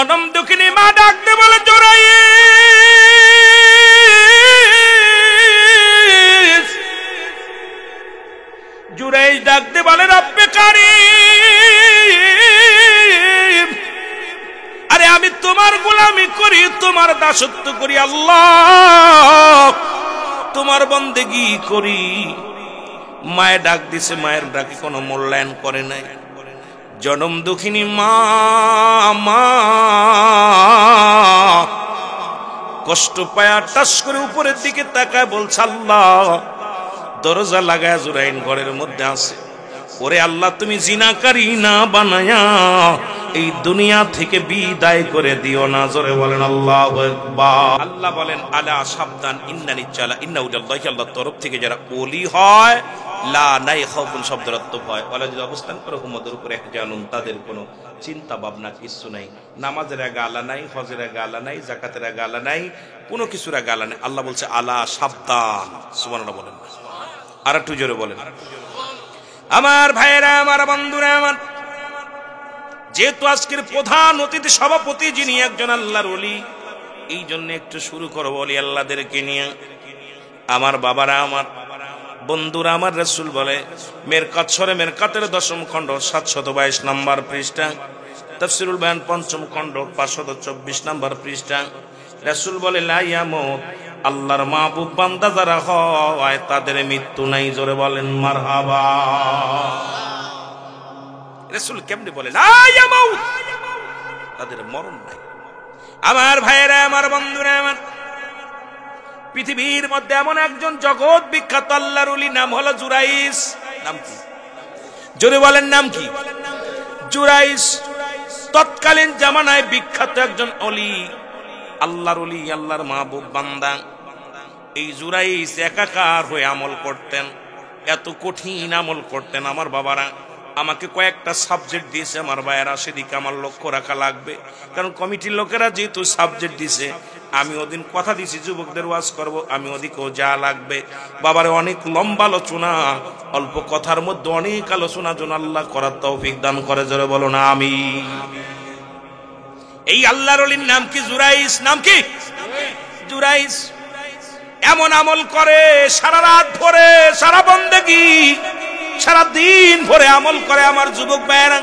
জনম দুঃখিনী মা ডাকতে বলে জুরাইস। জুরাইস ডাকতে বলে রব্বে কারীম, আরে আমি তোমার গোলামি করি, তোমার দাসত্ব করি আল্লাহ, তোমার বন্দেগী করি। মায়ের ডাক দিছে, মায়ের ডাকে কোনো মূল্যায়ন করে নাই। জনম দুঃখিনী মা মা কষ্ট পায়া টাস করে উপরের দিকে তাকায় বলছে আল্লাহ। দরজা লাগায় জুরাইন ঘরের মধ্যে আছে। ওরে আল্লাহ, তুমি জিনাকারী না বানায়া এই দুনিয়া থেকে বিদায় করে দিও না। জোরে বলেন আল্লাহু আকবার। আল্লাহ বলেন আলা সাবধান, ইন্নানি চালা ইন্নাউদাল্লাহি, আল্লাহর তরফ থেকে যারা ওলি হয়, লা নাই খাউফুন শব্দের অর্থ ভয়, ওয়ালা যদি অবস্থান করে হুমদের উপরে জানুন, তাদের কোনো চিন্তা ভাবনা কিছু নাই। নামাজের আগে আলা নাই, হজের আগে আলা নাই, যাকাতের আগে আলা নাই, কোনো কিছুর আগে আলা নাই। আল্লাহ বলছে আলা সাবধান। সুবহানাল্লাহ বলেন, আর একটু জোরে বলেন। আমার ভাইয়েরা, আমার বন্ধুরা, আমার যেহেতু আজকের প্রধান অতিথি সভাপতি যিনি একজন আল্লাহর ওলি, এই জন্য একটু শুরু করব ওলি আল্লাহদেরকে নিয়ে। আমার বাবারা, আমার বন্ধুরা, আমার রাসূল বলে মেরকাত সরে মেরকাতের 10ম খণ্ড 722 নম্বর পৃষ্ঠা, তাফসীরুল বায়ান 5ম খণ্ড 524 নম্বর পৃষ্ঠা, রাসূল বলে লা ইয়ামুত, আল্লাহর মাহবুব বান্দা যারা হয় তাদের মৃত্যু নাই। জোরে বলেন মারহাবা। রাসূল কেমনে বলে লা ইয়ামুত, তাদের মরণ নাই। আমার ভাইয়েরা, আমার বন্ধুরা, আমার পৃথিবীর মধ্যে এমন একজন জগৎ বিখ্যাত আল্লাহর ওলি, নাম হলো জুরাইস। নাম কি? জোরে বলেন, নাম কি? জুরাইস তৎকালীন জামানায় বিখ্যাত একজন ওলি, আল্লাহর ওলি, আল্লাহর মাহবুব বান্দা। এই জুরাইস একাকার হয়ে আমল করতেন, এত কঠিন আমল করতেন। আমার বাবারা আমাকে কয়েকটা সাবজেক্ট দিয়েছে, আমার ভাইয়েরা সেদিকে আমার লক্ষ্য রাখা লাগবে, কারণ কমিটির লোকেরা যেহেতু সাবজেক্ট দিছে, আমি ওদিন কথা দিছি যুবকদের ওয়াজ করব, আমি ওদিকেও যা লাগবে। বাবারে অনেক লম্বা আলোচনা, অল্প কথার মধ্যে অনেক আলোচনা যেন আল্লাহ করার তৌফিক দান করে। জোরে বলো না আমিন। এই আল্লাহর ওলির নাম কি? জুরাইস। নাম কি? জুরাইস। এমন আমল করে সারা রাত ভরে, সারা বন্দেগী, সারা দিন ভরে আমল করে। আমার যুবক ভাইয়েরা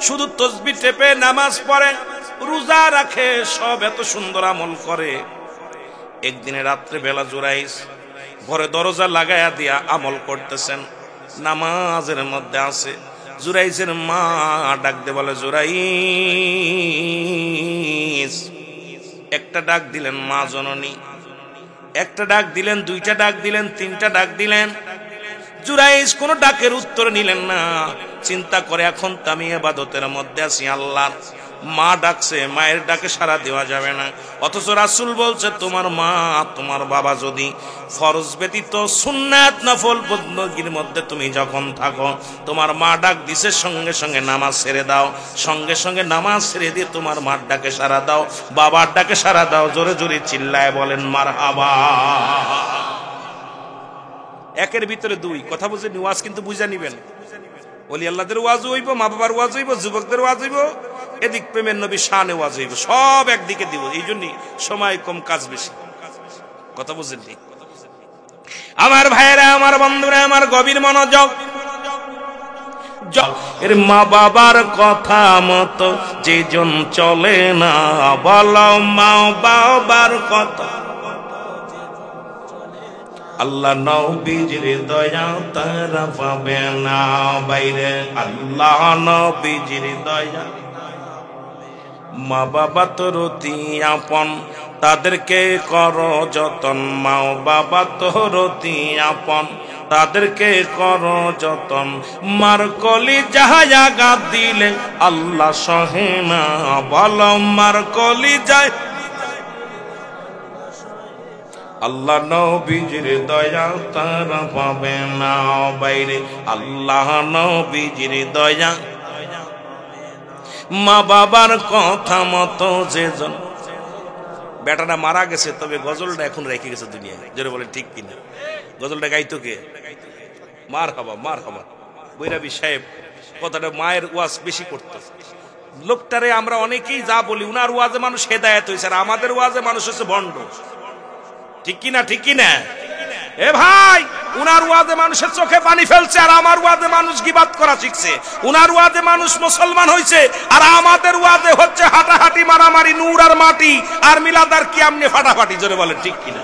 শুধু তাসবিহ টেপে নামাজ পড়ে, রোজা রাখে, সব এত সুন্দর আমল করে। একদিনে রাত্রে বেলা জুরাইস ঘরে দরজা লাগায়া দিয়া আমল করতেছেন, নামাজের মধ্যে আছে। জুরাইসের মা ডাক দে বলে জুরাইস। একটা ডাক দিলেন মা জননী, একটা ডাক দিলেন, দুইটা ডাক দিলেন, তিনটা ডাক দিলেন। জুরাইস কোন ডাকের উত্তর নিলেন না। চিন্তা করে এখন তো আমি ইবাদতের মধ্যে আছি, আল্লাহ মা ডাকছে, মায়ের ডাকে সাড়া দেওয়া যাবে না। অথচ রাসূল বলছে তোমার মা তোমার বাবা যদি ফরজ ব্যতীত সুন্নাত নফল বন্দেগীর মধ্যে তুমি যখন থাকো, তোমার মা ডাক দিছে, সঙ্গে সঙ্গে নামাজ ছেড়ে দাও, সঙ্গে সঙ্গে নামাজ ছেড়ে দিয়ে তোমার মার ডাকে সাড়া দাও, বাবার ডাকে সাড়া দাও। জোরে জোরে চিল্লায় বলেন মারহাবা। একের ভিতরে দুই কথা বুঝে ওয়াজ কিন্তু বুঝা নিবেন। ওলি আল্লাহদের ওয়াজ হইব, মা বাবার ওয়াজ হইব, যুবকদের ওয়াজ হইব, এদিক প্রেমের নবী শানে ওয়াজ হইব, সব একদিকে দিব। এই জন্যই সময় কম, কাজ বেশি। কথা বুঝেন নি আমার ভাইয়েরা, আমার বন্ধুরা, আমার গভীর মনোযোগ। এর মা বাবার কথা মতো যেজন চলে না, বলো মা বাবার কথা। আল্লাহ নবীজির দয়া তারা পাবে না বাইরে, আল্লাহ নবীজির দয়া। মা বাবা তোর অতি আপন, তাদেরকে করো যতন। মা বাবা তোর অতি আপন, তাদেরকে করো যতন। মার কলি যাহায়া গা দিলে আল্লাহ সহে না, বলো মার কলি যায়। আল্লাহ নবীজির দয়া তারা পাবে না বাইরে, আল্লাহ নবীজির দয়া। মা বাবার কথা মতো যেজন। বেটাটা মারা গেছে, তবে গজলটা এখন রেখে গেছে দুনিয়ায়। জোরে বলে ঠিক কিনা? গজলটা গাইতো কে? মারহাবা, মারহাবা। বৈরাবী সাহেব কথাটা মায়ের ওয়াজ বেশি করতো। লোকটারে আমরা অনেকেই যা বলি, উনার ওয়াজে মানুষ হেদায়েত হয়েছে, আর আমাদের ওয়াজে মানুষ হচ্ছে ভণ্ড। ঠিক কিনা? ঠিক কিনা? এ ভাই, উনার ওয়াজে মানুষের চোখে পানি ফেলছে, আর আমার ওয়াজে মানুষ গীবাত করা শিখছে। উনার ওয়াজে মানুষ মুসলমান হয়েছে, আর আমাদের ওয়াজে হচ্ছে হাঁটাহাঁটি, মারামারি, নূর আর মাটি, আর মিলাদ আর কিয়াম নিয়ে ফাটাফাটি। জোরে বলেন ঠিক কিনা?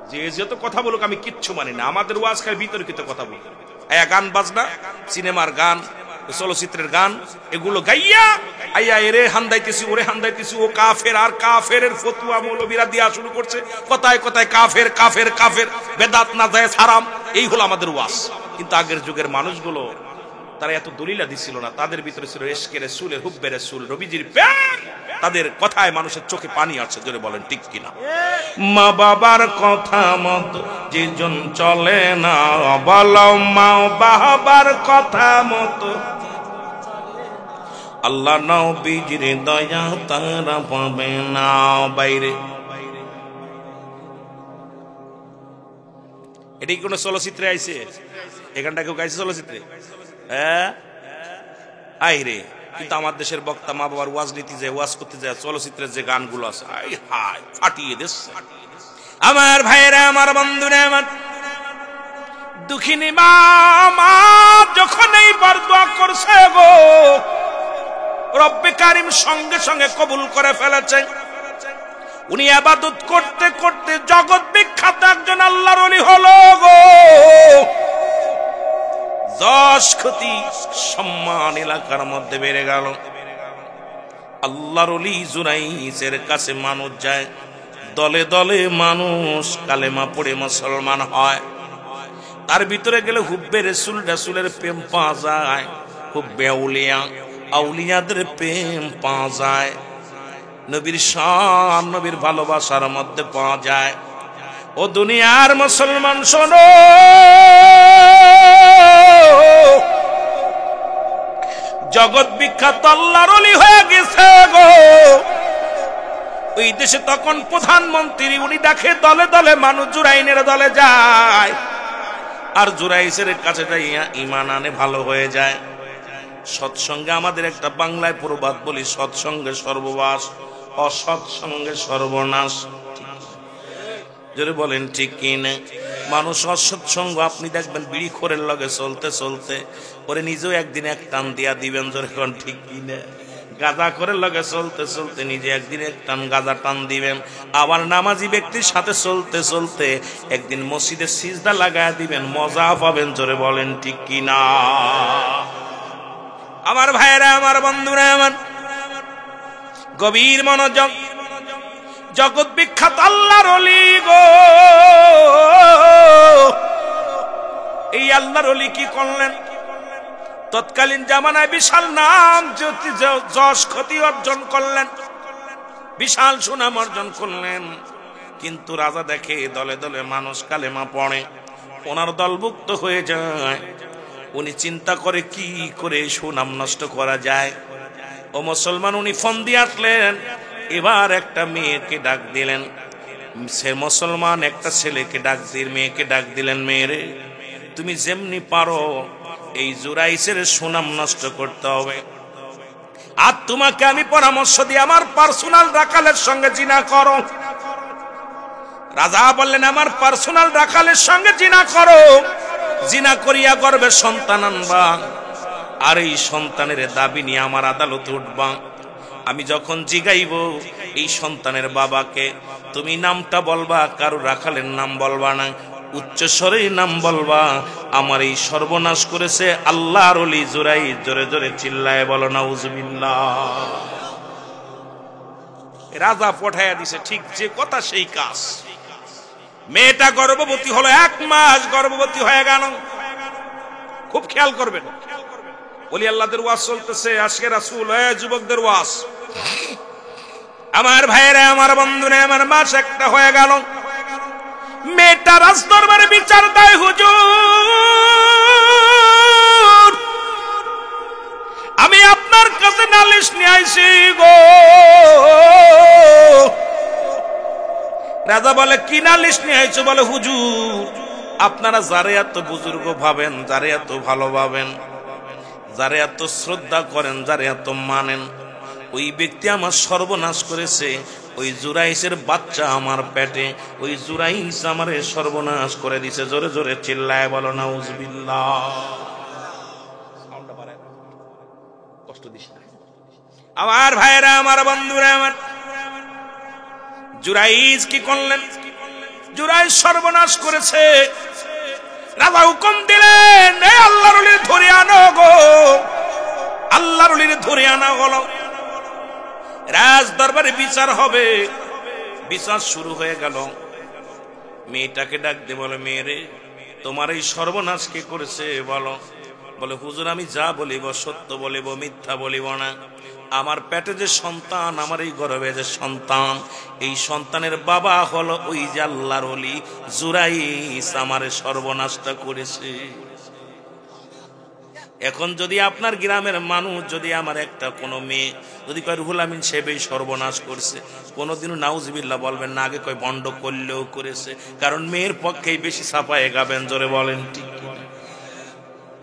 যে যত কথা বলুক আমি কিচ্ছু মানি না, আমাদের ওয়াজ খালি বিতর্কিত কথা বলি। গান বাজনা, সিনেমার গান, চলচ্চিত্রের গান, এগুলো গাইয়া আইয়া এরে হান্দাইতেছি, ওরে হান্দাইতেছি, ও কাফের, আর কাফের ফতুয়া মৌলবীরা দিয়া শুরু করছে, কথায় কথায় কাফের কাফের কাফের, বেদাত না যায় হারাম। এই হলো আমাদের ওয়াজ। কিন্তু আগের যুগের মানুষগুলো তারা এত দলিলা দিছিল না, তাদের ভিতরে ছিল ইশকে রাসূলের, হুব্বে রাসূল, নবীজির প্রেম। তাদের কথায় মানুষের চোখে পানি আসছে। জোরে বলেন ঠিক কিনা? মা বাবার কথা মতো যেজন চলে না, বলো মা বাবার কথা মতো আল্লাহ নবীজির দয়া তারা পাবে না। বাইরে এটা কি কোনো চলচ্চিত্রে আইছে? এখানটা কেউ গাইছে চলচ্চিত্রে? হ্যাঁ আইরে। কিন্তু আমার দেশের বক্তা মা বাবার ওয়াজ নীতি যে ওয়াজ করতে যায়, চলচ্চিত্রের যে গানগুলো আছে, হায় ফাটিয়ে দিচ্ছে। আমার ভাইয়েরা, আমার বন্ধুরা, আমার দুঃখিনী মা যখন এই বরদোয়া করছে গো, রব্বে কারিম সঙ্গে সঙ্গে কবুল করে ফেলেছে। উনি ইবাদত করতে করতে জগৎ বিখ্যাত একজন আল্লাহর ওলি হলো গো। যশ খ্যাতি সম্মান এলাকার মধ্যে বেড়ে গেল। আল্লাহর ওলি জুরাইসের কাছে মানুষ যায়, দলে দলে মানুষ কালেমা পড়ে মুসলমান হয়। তার ভিতরে গেলে হুব্বে রাসূল, রাসূলের প্রেম পাওয়া যায়। হুব্বে আউলিয়া, আউলিয়াদের প্রেম পাওয়া যায়। নবীর শান, নবীর ভালোবাসার মধ্যে পাওয়া যায়। ও দুনিয়ার মুসলমান শোনো, জগৎ বিখ্যাত আল্লাহর ওলি হয়ে গেছে গো। ওই দেশে তখন প্রধানমন্ত্রী, উনি ডাকে দলে দলে মানুষ, জুরাইনের দলে যায়, আর জুরাইসের কাছে যাইয়া ঈমান আনে, ভালো হয়ে যায়। সৎসঙ্গে আমাদের একটা বাংলায় প্রবাদ বলি, সৎসঙ্গে সর্ববাস, অসৎসঙ্গে সর্বনাশ। জোরে বলেন ঠিক কিনা? মানুষ অসৎসঙ্গ, আপনি দেখবেন বিড়িখোরের লগে চলতে চলতে ওরে নিজেও একদিন এক টান দিয়া দিবেন। জোরে কোন ঠিক কিনা? গাঁজা করে লগে চলতে চলতে নিজে একদিন এক টান গাঁজা টান দিবেন। আবার নামাজি ব্যক্তির সাথে চলতে চলতে একদিন মসজিদে সিজদা লাগায়া দিবেন, মজা পাবেন। জোরে বলেন ঠিক কিনা? আমার ভাইয়েরা, আমার বন্ধুরা, আমার গভীর মনোযোগ। জগৎ বিখ্যাত আল্লাহর ওলি গো, এই আল্লাহর ওলি কি করলেন? তৎকালীন জামানায় বিশাল নাম, যশ খ্যাতি অর্জন করলেন, বিশাল সুনাম অর্জন করলেন। কিন্তু রাজা দেখে দলে দলে মানুষ কালেমা পড়ে, ওনার দলভুক্ত হয়ে যায়। উনি চিন্তা করে কি করে সুনাম নষ্ট করা যায়। ও মুসলমান, উনি ফোন দিয়ে আসলেন। এবার একটা মেয়েকে ডাক দিলেন, সে মুসলমান একটা ছেলেকে ডাক দিয়ে মেয়েকে ডাক দিলেন, মেয়েরে তুমি যেমনি পারো এই জুরাইসের সুনাম নষ্ট করতে হবে, আর তোমাকে আমি পরামর্শ দিই আমার পার্সোনাল রাখালের সঙ্গে জিনা করো। রাজা বললেন, আমার পার্সোনাল রাখালের সঙ্গে জিনা করো, জিনা করিয়া গর্ভে সন্তান আনবা, আর এই সন্তানের দাবি নিয়ে আমার আদালতে উঠবা। আমি যখন জিগাইব এই সন্তানের বাবাকে, তুমি নামটা বলবা, কারো রাখালের নাম বলবা না, উচ্চস্বরে নাম বলবা। আমার এই সর্বনাশ করেছে আল্লাহর ওলি জুরাইস। জোরে জোরে চিল্লায় বলো নাউজুবিল্লাহ। রাজা পাঠাইয়া দিছে, ঠিক যে কথা সেই কাজ। মেয়েটা গর্ভবতী হলো, 1 মাস গর্ভবতী হয়ে গেল। খুব খেয়াল করবেন, ওলি আল্লাহদের ওয়াজ চলতেছে, আজকে রাসূল, যুবকদের ওয়াজ। আমার ভাইয়েরা, আমার বন্ধুরা, আমার মাস একটা হয়ে গেল। মেয়েটা রাজদরবারে বিচার দেয়, হুজুর আমি আপনার কাছে নালিশ নিয়ে আইছি গো। রাজা বলে, কি নালিশ নিয়ে আইছো? বলে, হুজুর আপনারা যারে এত বুজুর্গ ভাবেন, যারে এত ভালো ভাবেন, যারে এত শ্রদ্ধা করেন, যারে এত মানেন, ওই ব্যক্তি আমার সর্বনাশ করেছে। ওই জুরাইসের বাচ্চা আমার পেটে, ওই জুরাইস আমারে সর্বনাশ করে দিছে। জোরে জোরে চিল্লায় বলো নাউজুবিল্লাহ। কষ্ট দিস না আমার ভাইরা, আমার বন্ধুরা, আমার জুরাইস কি করলেন? জুরাইস সর্বনাশ করেছে। রাজা হুকুম দিলেন, এই আল্লাহর ওলির ধরে আনো গো, আল্লাহর ওলির ধরে আনা হলো। রাজ দরবারে বিচার হবে। বিচার শুরু হয়ে গেল। মেয়েটাকে ডাক দিয়ে বলে, মেয়েরে, তোমার এই সর্বনাশ কে করেছে বলো। বলে, হুজুর আমি যা বলিব সত্য বলিব, মিথ্যা বলিব না। আমার পেটে যে সন্তান, আমার এই গর্ভে যে সন্তান, এই সন্তানের বাবা হলো ওই যে আল্লাহর ওলি জুরাইস, আমারে সর্বনাশটা করেছে। এখন যদি আপনার গ্রামের মানুষ, যদি আমার একটা কোনো মেয়ে যদি কয় রুহুল আমিন সাহেব এই সর্বনাশ করছে, কোনোদিনও নাউজুবিল্লাহ বলবেন না, আগে কয় বন্ড করলেও করেছে। কারণ মেয়ের পক্ষেই বেশি ছাপায় গাবেন। জোরে বলেন ঠিক কিনা?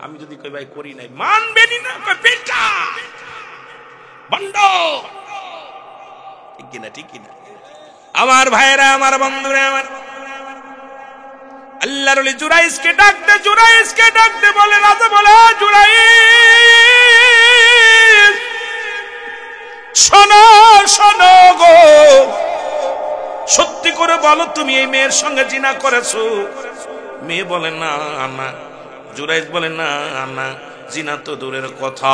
আমি যদি কই ভাই করি নাই, মানবেনই না, কয় বেটা বন্ড। ঠিক কিনা? ঠিক কিনা? আমার ভাইরা, আমার বন্ধুরা, আমার আল্লাহর ওলি জুরাইসকে ডাক দে, জুরাইসকে ডাক দে। বলে, রাজা বলে, জুরাইস শোনো, শোনো গো, সত্যি করে বলো তুমি এই মেয়ের সঙ্গে জিনা করেছো? মেয়ে বলে, না না। জুরাইস বলে, না না, জিনা তো দূরের কথা,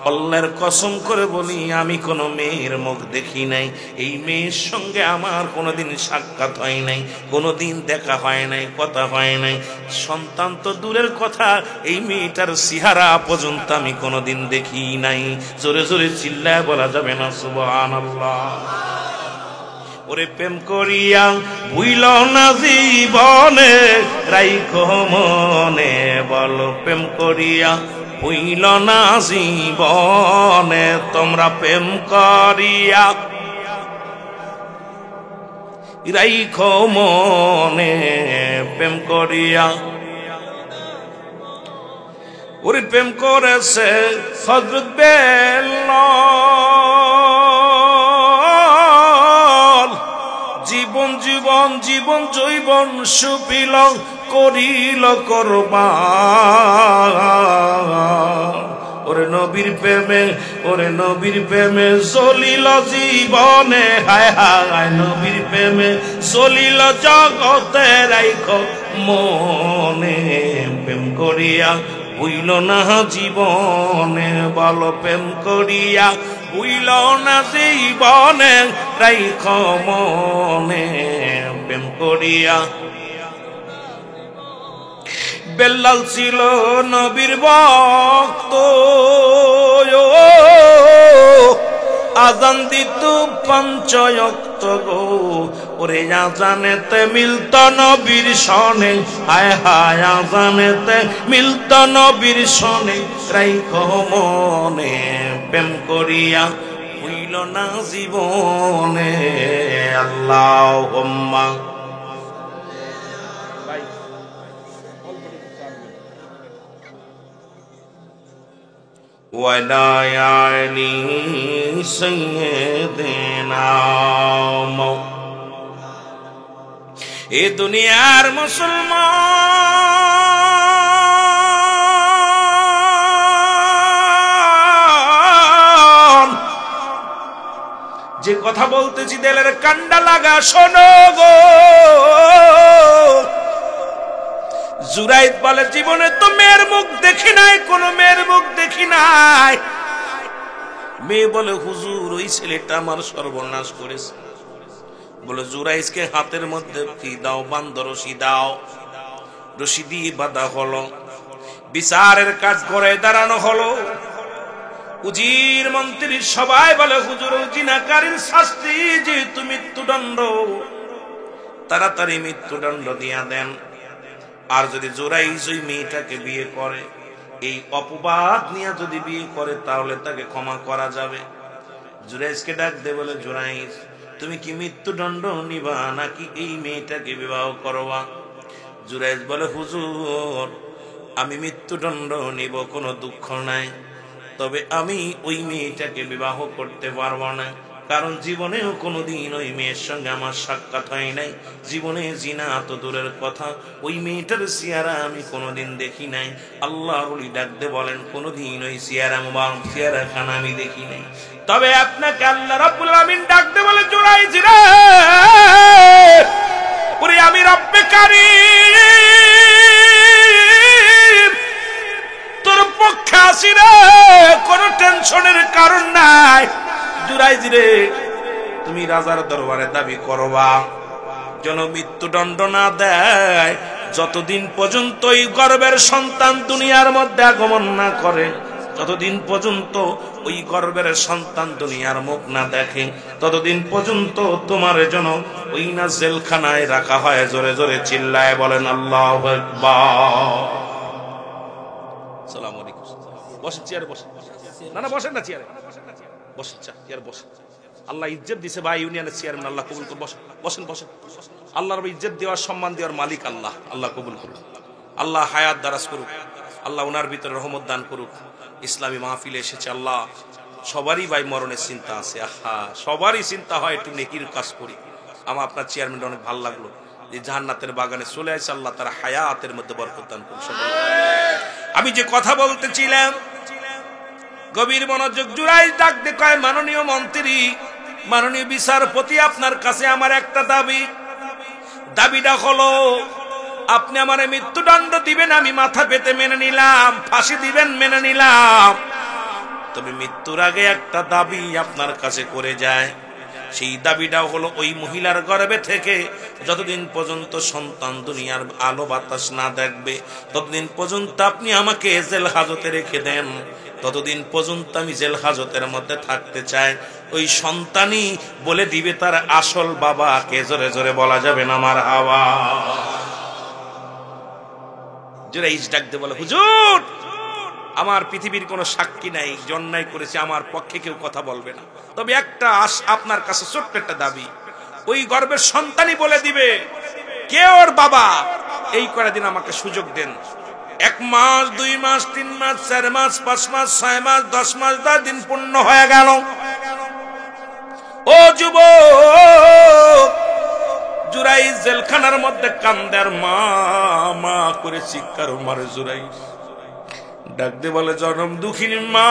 আল্লাহর কসম করে বলি আমি কোনো মেয়ের মুখ দেখি নাই। এই মেয়ের সঙ্গে আমার কোনোদিন সাক্ষাৎ হয় নাই, কোনোদিন দেখা হয় নাই, কথা হয় নাই। সন্তান তো দূরের কথা, এই মেয়েটার চেহারা পর্যন্ত আমি কোনোদিন দেখি নাই। জোরে জোরে চিল্লায় বলা যাবে না সুবহানাল্লাহ? ওরে প্রেম করিয়া ভুইল না জীবনে, রাইখো মনে, বলো প্রেম করিয়া ভুইল না জীবনে। তোমরা প্রেম করিয়া রাইখো মনে, প্রেম করিয়া। ওরে প্রেম করেছে হযরত বেলাল, জীবন জীবন জীবন জৈবন সুপিল করিল কোরবান। ওরে নবীর প্রেমে, ওরে নবীর প্রেমে চলিল জীবনে, হায় হায় নবীর প্রেমে চলিল জগতে, রাইখো মনে, প্রেম করিয়া ভুইল না জীবনে, বলো প্রেম করিয়া ভুইল না জীবনে, রাইখো মনে, প্রেম করিয়া। বেলাল ছিল নবীর ভক্ত, আজান দিত পাঁচ ওয়াক্ত গো। ওরে আজানেতে মিলত নবীর সনে, হায় হায় আজানেতে মিলত নবীর সনে, রাইখো মনে, প্রেম করিয়া ভুইল না জীবনে। আল্লাহুম্মা ওয়ালা আলি সাইয়্যিদিনা। এ দুনিয়ার মুসলমান, যে কথা বলতেছি দিলের কান্ডা লাগা শোনো গো। জুরাইদ বলে, জীবনে তো মেয়ের মুখ দেখি নাই, কোন মেয়ের মুখ দেখি নাই। মেয়ে বলে, হুজুর ওই ছেলেটা আমার সর্বনাশ করেছে। বলে, জুরাইসকে হাতের মধ্যে কি দাও, বান্ধ রশি দাও। রশি দিয়ে বাঁধা হলো, বিচারের কাজ করে দাঁড়ানো হলো। উজির মন্ত্রী সবাই বলে, হুজুর জিনাকারীর শাস্তি যেহেতু মৃত্যুদণ্ড, তাড়াতাড়ি মৃত্যুদণ্ড দিয়া দেন। আর যদি জুরাইস ওই মেয়েটাকে বিয়ে করে, এই অপবাদ নিয়ে যদি বিয়ে করে, তাহলে তাকে ক্ষমা করা যাবে। জুরাইসকে ডাক দে, বলে, জুরাইস তুমি কি মৃত্যুদণ্ড নিবা নাকি এই মেয়েটাকে বিবাহ করবা? জুরাইস বলে, হুজুর আমি মৃত্যুদণ্ড নিব, কোনো দুঃখ নাই। তবে আমি ওই মেয়েটাকে বিবাহ করতে পারবো না, কারণ জীবনেও কোনোদিন ওই মেয়ের সঙ্গে আমার সাক্ষাৎ হয় নাই। জীবনে জিনা তো দূরের কথা, ওই মেয়েটার চেহারা আমি কোনোদিন দেখি নাই। আল্লাহর ওলি ডাকতে বলেন, কোনোদিন ওই চেহারা খানা আমি দেখি নাই। তবে আপনাকে আল্লাহ রাব্বুল আমিন ডাকতে বলে, জুরাইজ রে, ওরে আমি রব্বে কারীম তোর পক্ষে আসি রে, কোনো টেনশনের কারণ নাই। জুরাইজ রে, তুমি রাজার দরবারে দাবি করবা যেন মৃত্যুদণ্ড না দেয়, যতদিন পর্যন্ত এই গর্ভের সন্তান দুনিয়ার মধ্যে আগমন না করে, যতদিন পর্যন্ত ওই গর্ভের সন্তান দুনিয়ার মুখ না দেখে, ততদিন পর্যন্ত তোমার যেন ওই না জেলখানায় রাখা হয়। জোরে জোরে চিল্লায় বলেন আল্লাহু আকবার। আসসালামু আলাইকুম। বসেন, চেয়ারে বসেন। না না, বসেন না, চেয়ারে বসেন, চেয়ারে বসেন। আল্লাহ ইজ্জত দিছে ভাই, ইউনিয়নের চেয়ারম্যান, আল্লাহ কবুল করুন। বসেন বসেন। আল্লাহর ইজ্জত দেওয়ার, সম্মান দেওয়ার মালিক আল্লাহ, আল্লাহ কবুল করুন। আল্লাহ হায়াত দারাজ করুক, আল্লাহ ওনার ভিতরে রহমত দান করুক। ইসলামী মাহফিলে এসেছে, আল্লাহ সবারই ভাই মরণের চিন্তা আছে। আহা, সবারই চিন্তা হয় একটু নেকির কাজ করি। আমার আপনার চেয়ারম্যান অনেক ভালো লাগলো যে জান্নাতের বাগানে চলে আসে, আল্লাহ তারা হায়াতের মধ্যে বরকত দান করুন। আমি যে কথা বলতেছিলাম, গভীর মনোযোগ। জুরাইজ ডাক দিয়ে কয়, মাননীয় মন্ত্রী, মাননীয় বিচারপতি, আপনার কাছে আমার একটা দাবি। দাবিটা হলো, আপনি আমার মৃত্যুদণ্ড দিবেন, আমি মাথা পেতে মেনে নিলাম। ফাঁসি দিবেন, মেনে নিলাম। তবে মৃত্যুর আগে একটা দাবি আপনার কাছে করে যায়। সেই দাবিটা হলো, ওই মহিলার গর্ভে থেকে যতদিন পর্যন্ত সন্তান দুনিয়ার আলো বাতাস না দেখবে, ততদিন পর্যন্ত আপনি আমাকে জেল হাজতে রেখে দেন। ততদিন পর্যন্ত আমি জেল হাজতের মধ্যে থাকতে চাই। ওই সন্তানই বলে দিবে তার আসল বাবা কে। জোরে জোরে বলা যাবে না আমার হাওয়া। জুরাইজ ডাকতে বলে, হুজুর, আমার পৃথিবীর কোনো সাক্ষী নাই, অন্যায় করেছে, আমার পক্ষে কেউ কথা বলবে না। তবে একটা আপনার কাছে ছোট্ট একটা দাবি, ওই গর্ভের সন্তানই বলে দিবে কে ওর বাবা। এই কয়টা দিন আমাকে সুযোগ দেন। 1 মাস, 2 মাস, 3 মাস, 4 মাস, 5 মাস, 6 মাস, 10 মাস, 10 দিন পূর্ণ হয়ে গেল। ও যুবক, জুরাইজ জেলখানার মধ্যে কান্দার মা মা করে চিৎকার মারে। জুরাইজ ডাক দিয়ে বলে, জনম দুঃখিনী মা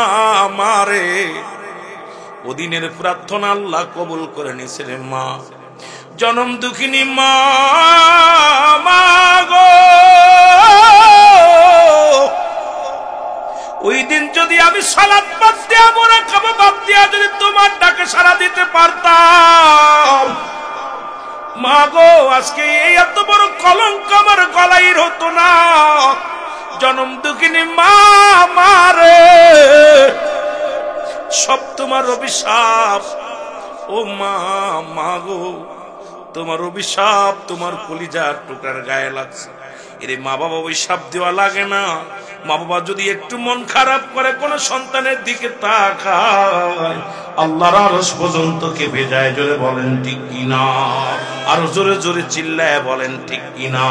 মারে, ওদিনের প্রার্থনা আল্লাহ কবুল করে নিছে রে মা। জনম দুঃখিনী মা মা গো, ওই দিন যদি আমি সালাত বাদ দিয়া, মুরাকাবা বাদ দিয়া যদি তোমার ডাকে সাড়া দিতে পারতাম, মা গো, আজকে এই এত বড় কলঙ্ক আমার গলায় হতো না। জনম দুঃখিনী মা মারে, সব তোমার অভিশাপ। ও মা মা গো, তোমার অভিশাপ তোমার কলিজার টুকরার গায়ে লাগছে। এরে মা বাবা অভিশাপ দেওয়া লাগে না। মা বাবা যদি একটু মন খারাপ করে কোন সন্তানের দিকে তাকায়, আল্লাহর আরশ পর্যন্ত কেঁপে যায়। জোরে বলেন ঠিক কিনা? আর জোরে জোরে চিল্লায় বলেন ঠিক কিনা?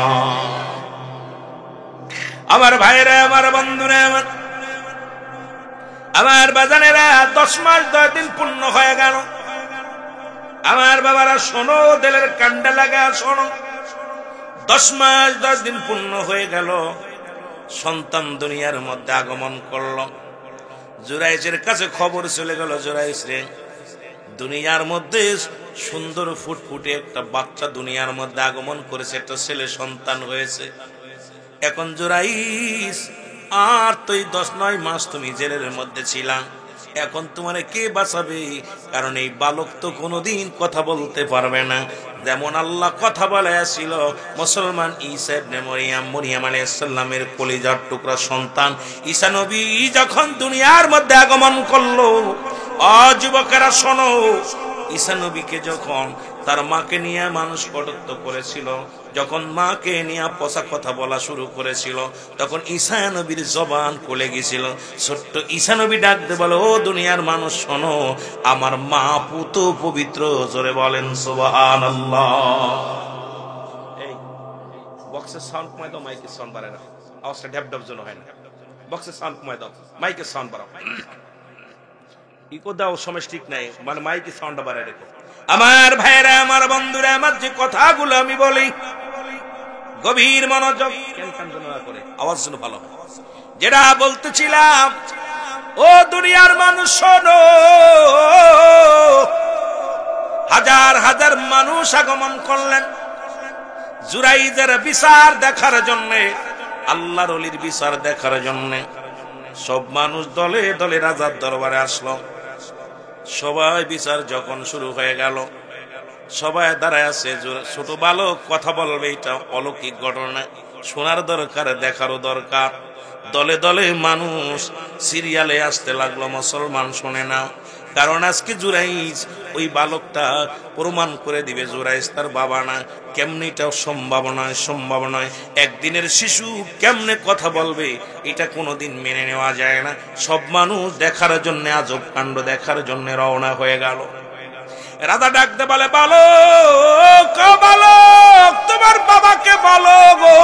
আমার ভাইরা, আমার বন্ধুরা, আমার বাজানেরা, 10 মাস 10 দিন পূর্ণ হয়ে গেল। আমার বাবারা শোনো, দিলের কান্ডা লাগা শোনো। 10 মাস 10 দিন পূর্ণ হয়ে গেল, সন্তান দুনিয়ার মধ্যে আগমন করলো। জুরাইজের কাছে খবর চলে গেল, জুরাইজ রে, দুনিয়ার মধ্যে সুন্দর ফুটফুটে একটা বাচ্চা দুনিয়ার মধ্যে আগমন করেছে, একটা ছেলে সন্তান হয়েছে। এখন জুরাইজ, আর তো 10-9 মাস তুমি জেলের মধ্যে ছিলাম, এখন তোমার কে বাঁচাবে? কারণ এই বালক তো কোনোদিন কথা বলতে পারবে না। যেমন আল্লাহ কথা বলেছিল মুসলমান ঈসা ইবনে মরিয়ম আলাইহিস সালামের কলিজার টুকরা সন্তান ঈসা নবী যখন দুনিয়ার মধ্যে আগমন করলো, যুবকেরা শোনো, ঈসা নবীকে যখন তার মাকে নিয়ে মানুষ কটত্ব করেছিল, যখন মাকে নিয়ে পচা কথা বলা শুরু করেছিল, তখন ঈসা নবীর জবান খুলে গেছিল। ছোট্ট ঈসা নবী ডাকতে বলে, ও দুনিয়ার মানুষ শোনো, আমার মা পুত পবিত্র। জোরে বলেন সুবহানাল্লাহ। এই বক্সের সাউন্ড কমাই দাও, মাইকের সাউন্ড বাড়ায় না, আওয়াজটা ঢ্যাপ ঢ্যাপ যেন হয় না। বক্সের সাউন্ড কমাই দাও, মাইকের সাউন্ড বাড়াও। ইকো দাও সমস্যা ঠিক নাই, মানে মাইকে সাউন্ড বাড়ায় রেখো। আমার ভাইরা, আমার বন্ধুরা, আমার যে কথাগুলো আমি বলি গভীর মনোযোগ করে আওয়াজ যেন ভালো হয়। যেটা বলতেছিলাম, ও দুনিয়ার মানুষ শোনো, হাজার হাজার মানুষ আগমন করলেন জুরাইজের বিচার দেখার জন্য, আল্লাহর ওলির বিচার দেখার জন্য। সব মানুষ দলে দলে রাজার দরবারে আসলো। সবাই বিচার যখন শুরু হয়ে গেল, সবাই দাঁড়ায় আছে। ছোট বালক কথা বলবে, এটা অলৌকিক ঘটনা, শোনার দরকার, দেখারও দরকার। দলে দলে মানুষ সিরিয়ালে আসতে লাগলো। মুসলমান শোনে না, কারণ আজকে জুরাইজ ওই বালকটা প্রমাণ করে দিবে জুরাইজ তার বাবা না। কেমনে এটাও সম্ভব নয়। একদিনের শিশু কেমনে কথা বলবে, এটা কোনোদিন মেনে নেওয়া যায় না। সব মানুষ দেখার জন্য, আজব কাণ্ড দেখার জন্য রওনা হয়ে গেল। রাজা ডাকতে বলে, বালক, বালক, তোমার বাবাকে বলো গো।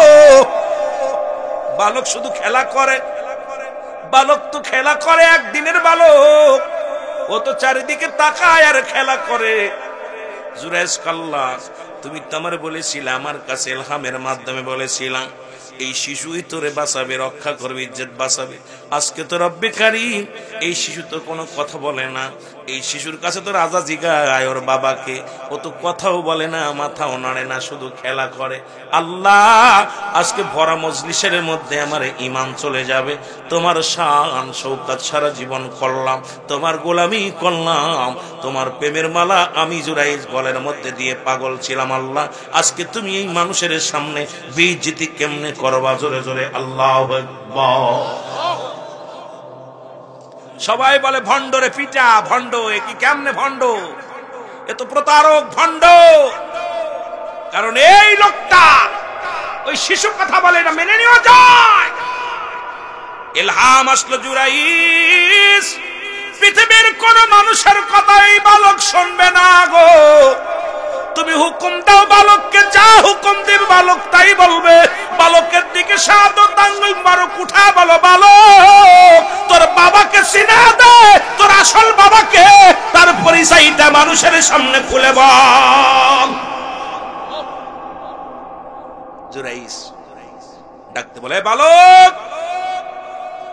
বালক শুধু খেলা করে, বালক তো খেলা করে, একদিনের বালক, ও তো চারিদিকে তাকায় আর খেলা করে। জুরাইজ কাল্লা, তুমি তো আমার বলেছিলে, আমার কাছে ইলহামের মাধ্যমে বলেছিলাম এই শিশুই তোরে বাঁচাবে, রক্ষা করবে, ইজ্জত বাঁচাবে। আজকে তো রব্বে কারীম, এই শিশু তো কোনো কথা বলে না। এই শিশুর কাছে তো রাজা জিগায় ওর বাবাকে, ও তো কথাও বলে না, মাথাও নাড়ে না, শুধু খেলা করে। আল্লাহ, আজকে ভরা মজলিসের মধ্যে আমার ঈমান চলে যাবে। তোমার শান শৌকত সারা জীবন করলাম, তোমার গোলামি করলাম, তোমার প্রেমের মালা আমি জুরাইজ গলের মধ্যে দিয়ে পাগল ছিলাম। আল্লাহ, আজকে তুমি এই মানুষের সামনে বেইজ্জতি কেমনে করবা? জোরে জোরে আল্লাহু আকবার। সবাই বলে, ভণ্ডরে পিটা, ভণ্ড। এ কি কেমনে ভণ্ড? এ তো প্রতারক, ভণ্ড। কারণ এই লোকটা ওই শিশু কথা বলে, না মেনে নেওয়া যায়। ইলহাম আসলো জুরাইজ, পৃথিবীর কোন মানুষের কথা এই বালক শুনবে না গো। তুমি হুকুম দাও বালককে, যা হুকুম দেবে বালক তাই বলবে। বালকের দিকে শাহাদত আঙ্গুল মারো, উঠা বলো, বালক, তোর বাবাকে চিনা দে, তোর আসল বাবাকে, তার পরিচয়টা মানুষের সামনে খুলে বল। জুরাইজ ডাকতে বলে, বালক,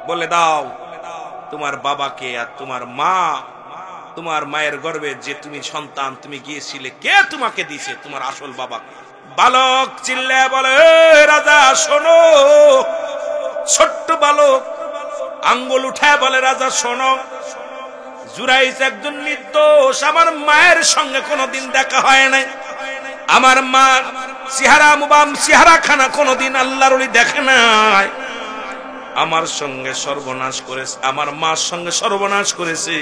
বলে দাও তোমার বাবাকে আর তোমার মা, তোমার মায়ের গর্ভে যে তুমি সন্তান তুমি গিয়েছিলে, কে তোমাকে দিছে, তোমার আসল বাবা। বালক চিল্লায় বলে, রাজা শোনো। ছোট্ট বালক আঙ্গুল উঠায় বলে, রাজা শোনো, জুরাইজ একজন নির্দোষ। আমার মায়ের সঙ্গে কোনোদিন দেখা হয় নাই। আমার মা চেহারা খানা কোনোদিন আল্লাহর ওলি দেখে নাই। আমার সঙ্গে সর্বনাশ করেছে, আমার মার সঙ্গে সর্বনাশ করেছে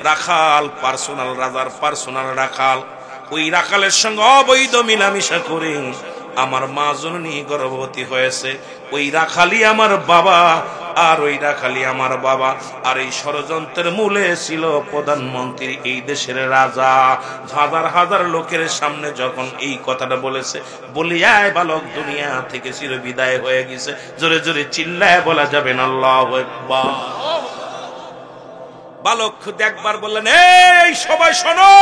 রাখাল, পার্সোনাল, রাজার পার্সোনাল রাখাল। ওই রাখালের সঙ্গে অবৈধ মিলামিশা করে আমার মা জননী গর্ভবতী হয়েছে। ওই রাখালি আমার বাবা, আর ওই রাখালি আমার বাবা। আর এই ষড়যন্ত্রের মূলে ছিল প্রধানমন্ত্রী, এই দেশের রাজা। হাজার হাজার লোকের সামনে যখন এই কথাটা বলেছে, বলিয়ায় বালক দুনিয়া থেকে চিরবিদায় হয়ে গেছে। জোরে জোরে চিল্লায় বলা যাবে না আল্লাহু আকবার। বালক একবার বললেন, এই সবাই শোনো,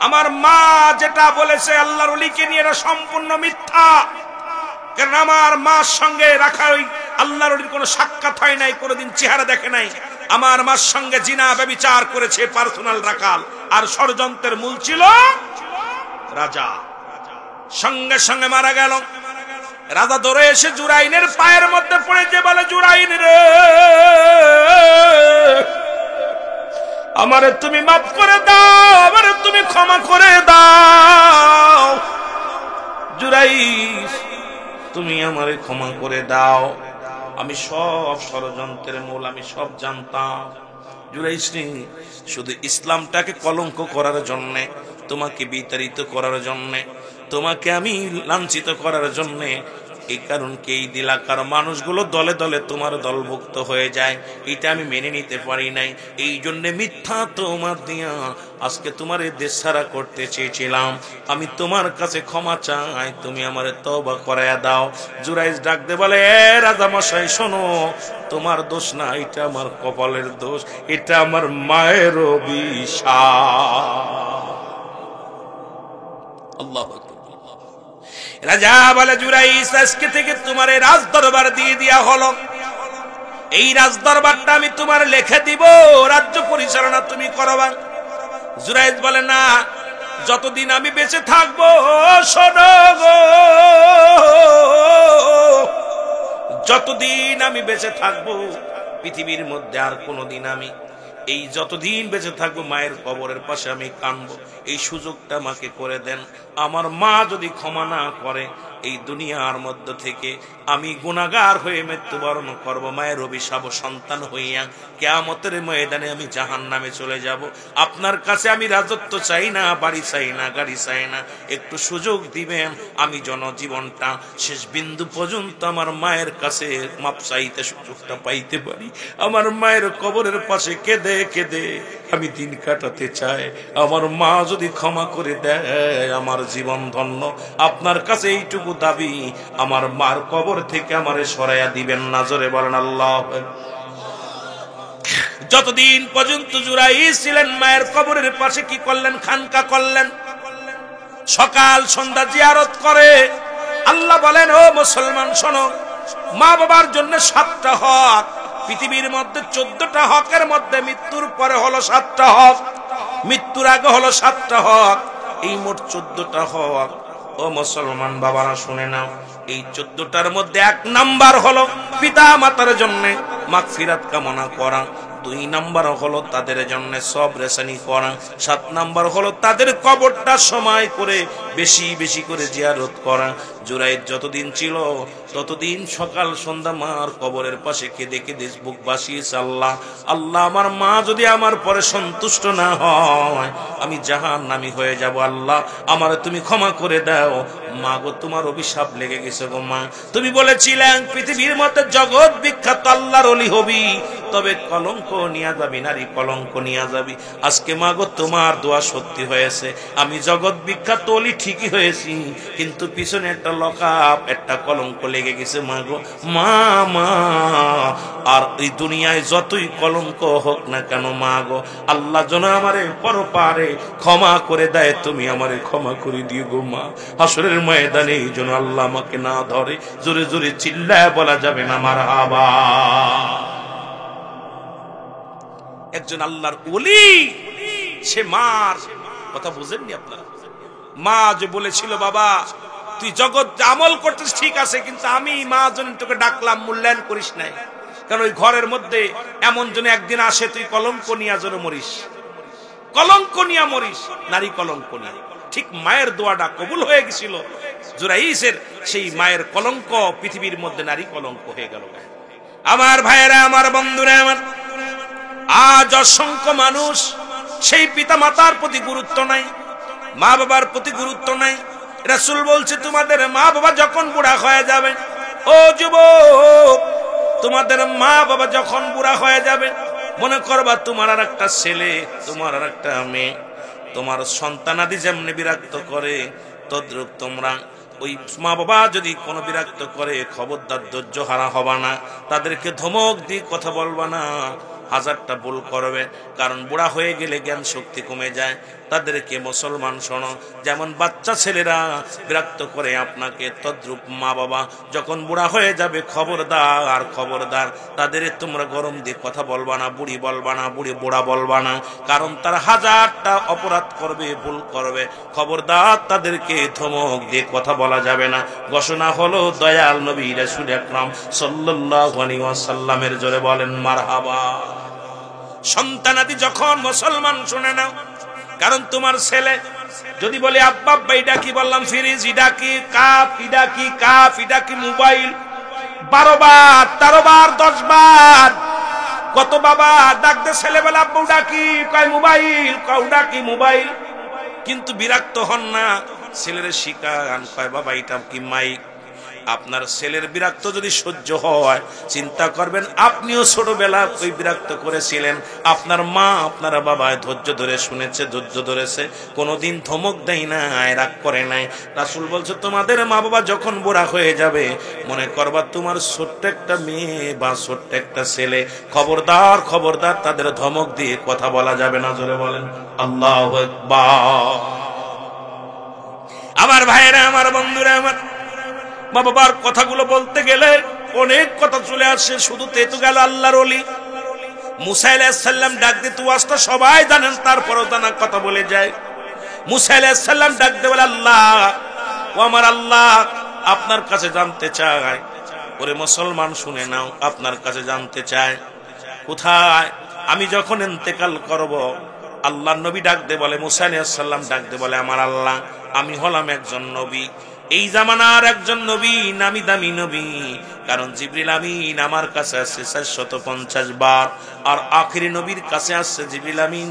আমার মা যেটা বলেছে আল্লাহর ওলিকে নিয়ে, এটা সম্পূর্ণ মিথ্যা। কারণ আমার মার সঙ্গে রাখা ওই আল্লাহর ওলির কোনো সাক্ষাৎ হয় নাই, কোনোদিন চেহারা দেখে নাই। আমার মার সঙ্গে জিনা ব্যভিচার করেছে পার্সোনাল রাখাল, আর ষড়যন্ত্রের মূল ছিল রাজা। সঙ্গে সঙ্গে মারা গেল। রাজা ধরে এসে জুরাইনের পায়ের মধ্যে পড়ে যে বলে, জুরাইন রে, আমারে তুমি মাফ করে দাও, আমারে তুমি ক্ষমা করে দাও। জুরাইজ, তুমি আমারে ক্ষমা করে দাও, আমি সব ষড়যন্ত্রের মূল, আমি সব জানতাম। জুরাইজ শুধু ইসলামটাকে কলঙ্ক করার জন্য, তোমাকে বিতাড়িত করার জন্য, তোমাকে আমি লাঞ্ছিত করার জন্য এই কারণকে এই এলাকার মানুষগুলো দলে দলে তোমার দলভুক্ত হয়ে যায়, এটা আমি মেনে নিতে পারি নাই। এই জন্য মিথ্যা তোমার দিয়া আজকে তোমার এই দেশ ছাড়া করতে চেয়েছিলাম। আমি তোমার কাছে ক্ষমা চাই, তুমি আমার তওবা করায়া দাও। জুরাইজ ডাক দে বলে, এ রাজামশাই শোনো, তোমার দোষ না, এটা আমার কপালের দোষ, এটা আমার মায়ের অভিশাপ। আল্লাহু আকবার। রাজা বলে, জুরাইজ আজকে থেকে তোমার এই রাজ দরবার দিয়ে দেয়া হলো। এই রাজ দরবারটা আমি তোমার লিখে দিব, রাজ্য পরিচালনা তুমি করবা। জুরাইজ বলে, না, যতদিন আমি বেঁচে থাকবো, শোনো গো, যতদিন আমি বেঁচে থাকবো পৃথিবীর মধ্যে আর কোনোদিন আমি এই যতদিন বেঁচে থাকবো মায়ের কবরের পাশে আমি কাঁদবো, এই সুযোগটা আমাকে করে দেন। আমার মা যদি ক্ষমা না করে এই দুনিয়ার মধ্য থেকে আমি গুনাহগার হয়ে মৃত্যুবরণ করব, মায়ের অভিশাপ সন্তান হইয়া কিয়ামতের ময়দানে আমি জাহান্নামে চলে যাব। আপনার কাছে আমি রাজত্ব চাই না, বাড়ি চাই না, গাড়ি চাই না, একটু সুযোগ দিবেন আমি জনজীবনটা শেষ বিন্দু পর্যন্ত আমার মায়ের কাছে মাপ চাইতে সুযোগটা পাইতে পারি। আমার মায়ের কবরের পাশে কেঁদে কেঁদে আমি দিন কাটাতে চাই। আমার মা যদি ক্ষমা করে দেয় আমার জীবন ধন্য। আপনার কাছে এইটুকু দাবি, আমার মার কবর থেকে আমারে সরাইয়া দিবেন না। জোরে বলেন আল্লাহ। যতদিন পর্যন্ত জুরাইজ ছিলেন মায়ের কবরের পাশে কি করলেন? খানকা করলেন, সকাল সন্ধ্যা জিয়ারত করে। আল্লাহ বলেন, ও মুসলমান শোনো, মা বাবার জন্য 7টা হক। পৃথিবীর মধ্যে 14টা হকের মধ্যে মৃত্যুর পরে হলো 7টা হক, মৃত্যুর আগে হলো 7টা হক, এই মোট 14টা হক। ও মুসলমান বাবারা শুনে নাও, এই 14টার মধ্যে 1 নাম্বার হলো পিতা মাতার জন্য মাগফিরাত কামনা করা, 2 নাম্বার হলো তাদের জন্য সবরেসানি করা, 7 নাম্বার হলো তাদের কবরটা সময় করে বেশি বেশি করে জিয়ারত করা। জুরাইদ যতদিন ছিল ততদিন সকাল সন্ধ্যা মার কবরের পাশে কেঁদে কেঁদে বুক বাসিয়েছে, আল্লাহ আল্লাহ, আমার মা যদি আমার পরে সন্তুষ্ট না হয় আমি জাহান্নামী হয়ে যাব। আল্লাহ আমারে তুমি ক্ষমা করে দাও। মা গো, তোমার অভিশাপ লেগে গেছে গো মা। তুমি বলেছিলেন পৃথিবীর মধ্যে জগৎ বিখ্যাত আল্লাহর ওলি হবি, তবে কলঙ্ক নিয়ে যাবি, নারী কলঙ্ক নিয়ে যাবি। আজকে মা গো, তোমার দোয়া সত্যি হয়েছে, আমি জগৎ বিখ্যাত ওলি ঠিকই হয়েছি, কিন্তু পিছনে একটা লকাপ, একটা কলঙ্ক লেগে গেছে মা গো। মা মা, আর এই দুনিয়ায় যতই কলঙ্ক হোক না কেন মা গো, আল্লাহ যেন আমারে পরপারে ক্ষমা করে দেয়, তুমি আমারে ক্ষমা করে দিও গো মা। হাসরের ময়দানে এই জন্য আল্লাহ আমাকে না ধরে, জোরে জোরে চিল্লায় বলা যাবে না মারহাবা। একজন আল্লাহর ওলি, সে মার কথা বুঝেননি আপনারা? মা যে বলেছিল, বাবা তুই জগৎ আমল করতেছিস ঠিক আছে, কিন্তু আমি মা জন্য তোকে ডাকলাম, মূল্যায়ন করিস নাই, কারণ ওই ঘরের মধ্যে এমন জন একদিন আসে তুই কলঙ্ক নিয়া যেন মরিস, কলঙ্ক নিয়া মরিস, নারী কলঙ্ক নিয়া। ঠিক মায়ের দোয়াটা কবুল হয়ে গেছিল জুরাইজের, সেই মায়ের কলঙ্ক পৃথিবীর মধ্যে নারী কলঙ্ক হয়ে গেল। আমার ভাইয়েরা, আমার বন্ধুরা, আমার আজ অসংখ্য মানুষ সেই পিতা মাতার প্রতি গুরুত্ব নাই, মা বাবার প্রতি গুরুত্ব নাই। রাসূল বলছে, তোমাদের মা বাবা যখন বুড়া হয়ে যাবে, ও যুবক, তোমাদের মা বাবা যখন বুড়া হয়ে যাবে, মনে করবা তোমার আর একটা ছেলে, তোমার আর একটা মেয়ে, তোমার সন্তানাদি যেমনি বিরক্ত করে তদ্রূপ তোমরা ওই মা বাবা যদি কোনো বিরক্ত করে, খবরদার ধৈর্য হারা হবা না, তাদেরকে ধমক দিয়ে কথা বলবা না, হাজারটা ভুল করবে, কারণ বুড়া হয়ে গেলে জ্ঞান শক্তি কমে যায়। তাদেরকে মুসলমান শোনো, যেমন বাচ্চা ছেলেরা বিরক্ত করে আপনাকে, তদ্রূপ মা বাবা যখন বুড়া হয়ে যাবে, খবরদার খবরদার, তাদের তোমরা গরম দিয়ে কথা বলবা না, বুড়ি বলবা না, বুড়া বলবা না, কারণ তারা হাজারটা অপরাধ করবে, ভুল করবে। খবরদার তাদেরকে ধমক দিয়ে কথা বলা যাবে না। ঘোষণা হলো দয়াল নবী রাসূল আকরাম সাল্লাল্লাহু আলাইহি ওয়াসাল্লামের, জোরে বলেন মারহাবা। সন্তানাদি যখন মুসলমান শুনে নাও, কারণ তোমার ছেলে যদি বলে আব্বা আব্বা এটা কি, বললাম ফ্রিজ, এটা কি কাপ, এটা কি কাপ, এটা কি মোবাইল, 12 বার 13 বার 10 বার কত বাবা ডাকতে ছেলেবেলা আব্বা ওটা কি, কয় মোবাইল, কয় ওটা কি মোবাইল, কিন্তু বিরক্ত হন না, ছেলের শিখান, কয় বাবা এটা কি মাইক, আপনার ছেলের বিরক্ত যদি সহ্য হয়, চিন্তা করবেন আপনিও ছোটবেলা ওই বিরক্ত করেছিলেন, আপনার মা আপনার বাবা ধৈর্য ধরে শুনেছে, ধৈর্য ধরেছে, কোনোদিন ধমক দেয় নাই, রাগ করে নাই। রাসূল বলছে তোমাদের মা বাবা যখন বুড়া হয়ে যাবে, মনে করবা তোমার ছোট্ট একটা মেয়ে বা ছোট্ট একটা ছেলে, খবরদার খবরদার তাদের ধমক দিয়ে কথা বলা যাবে না। জোরে বলেন আল্লাহু আকবার। আমার ভাইরা, আমার বন্ধুরা, আমার মা বাবার কথাগুলো বলতে গেলে অনেক কথা চলে আসে, শুধু তেতু গেল আল্লাহর ওলি মুসা আলাইহিস সালাম ডাক দিতে ওয়াজটা সবাই জানেন, তারপরেও জানা কথা বলে যায়। মুসা আলাইহিস সালাম ডাক দিয়ে বলে আল্লাহ, ও আমার আল্লাহ, আপনার কাছে জানতে চাই। ওরে মুসলমান শুনে নাও, আপনার কাছে জানতে চাই কোথায় আমি যখন ইন্তেকাল করব। আল্লাহর নবী ডাক দিয়ে বলে, মুসা আলাইহিস সালাম ডাক দিয়ে বলে আমার আল্লাহ, আমি হলাম একজন নবী, এই জামানার একজন নবী, নামি দামি নবী। কারণ জিবরিল আমিন আমার কাছে আসছে 450 বার, আর আখেরি নবীর কাছে আসছে জিবরিল আমিন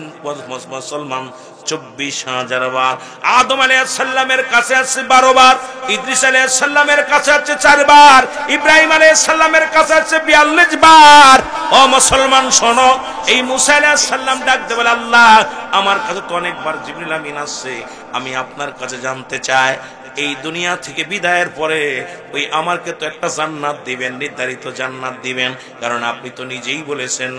মুসলমান 24,000 বার। আদম আলাইহিস সালামের কাছে আসছে 12 বার, ইদ্রিস আলাইহিস সালামের কাছে আসছে 4 বার, ইব্রাহিম আলাইহিস সালামের কাছে আসছে 42 বার। ও মুসলমান শোনো, এই মুসা আলাইহিস সালাম ডাক দিয়ে বলে আল্লাহ, আমার কাছে তো অনেকবার জিবরিল আমিন আসছে, আমি আপনার কাছে জানতে চাই এই দুনিয়া থেকে বিদায়ের পরে ওই আমাকে তো একটা জান্নাত দিবেন, নির্ধারিত জান্নাত দিবেন, কারণ আপনি তো নিজেই বলেছেন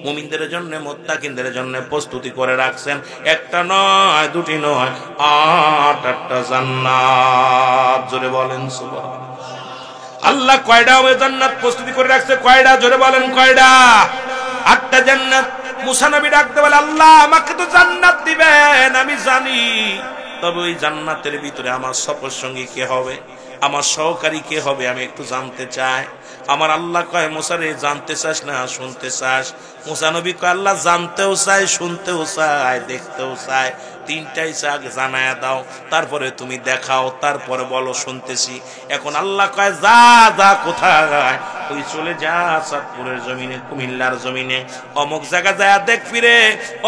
মুমিনদের জন্য, মুত্তাকিনদের জন্য প্রস্তুতি করে রাখছেন, একটা নয়, দুটি নয়, 8টা জান্নাত। জোরে বলেন সুবহানাল্লাহ। আল্লাহ কয়টা ওই জান্নাত প্রস্তুতি করে রাখছে? কয়টা? জোরে বলেন কয়টা? 8টা জান্নাত। মুসা নবী ডাকতে বলে আল্লাহ, আমাকে তো জান্নাত দিবেন আমি জানি, তবে ওই জান্নাতের ভিতরে আমার সফর সঙ্গী কে হবে, আমার সহকারী কে হবে, আমি একটু জানতে চাই। আমার আল্লাহ কয় মুসা রে, জানতে চাস না শুনতে চাস? মুসা নবী কয় আল্লাহ, জানতেও চাই, শুনতেও চাই, দেখতেও চাই, তিনটাই চাক, জানায়া দাও, তারপরে তুমি দেখাও, তারপরে বলো শুনতেছি। এখন আল্লাহ কয় যা যা, কোথায়? ওই চলে যা চাঁদপুরের জমিনে, কুমিল্লার জমিনে, অমুক জায়গা যায় দেখ ফিরে,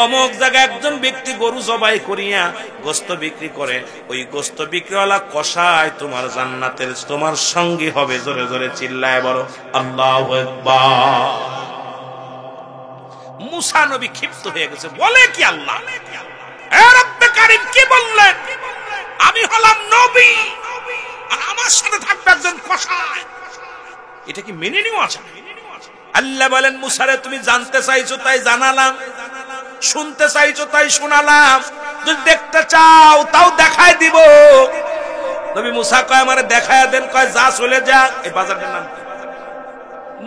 অমুক জায়গায় একজন ব্যক্তি গরু জবাই করিয়া গোস্ত বিক্রি করে, ওই গোস্ত বিক্রিওয়ালা কষায় তোমার জান্নাতের তোমার সঙ্গী হবে। জোরে জোরে চিল্লায় বলো আল্লাহু আকবার। মুসা নবী ক্ষিপ্ত হয়ে গেছে, বলে কি আল্লাহ, এ রব্বে কারীম কি বললেন? আমি হলাম নবী আর আমার সাথে থাকবে একজন কষায়, এটা কি মেনে নেওয়া যায়? আল্লাহ বলেন মুসা রে, তুমি জানতে চাইছো তাই জানালাম, শুনতে চাইছো তাই শোনালাম, যদি দেখতে চাও তাও দেখায় দিব। নবী মুসা কয় আমারে দেখায় দেন। কয় যা, চলে যা, এই বাজারটার নাম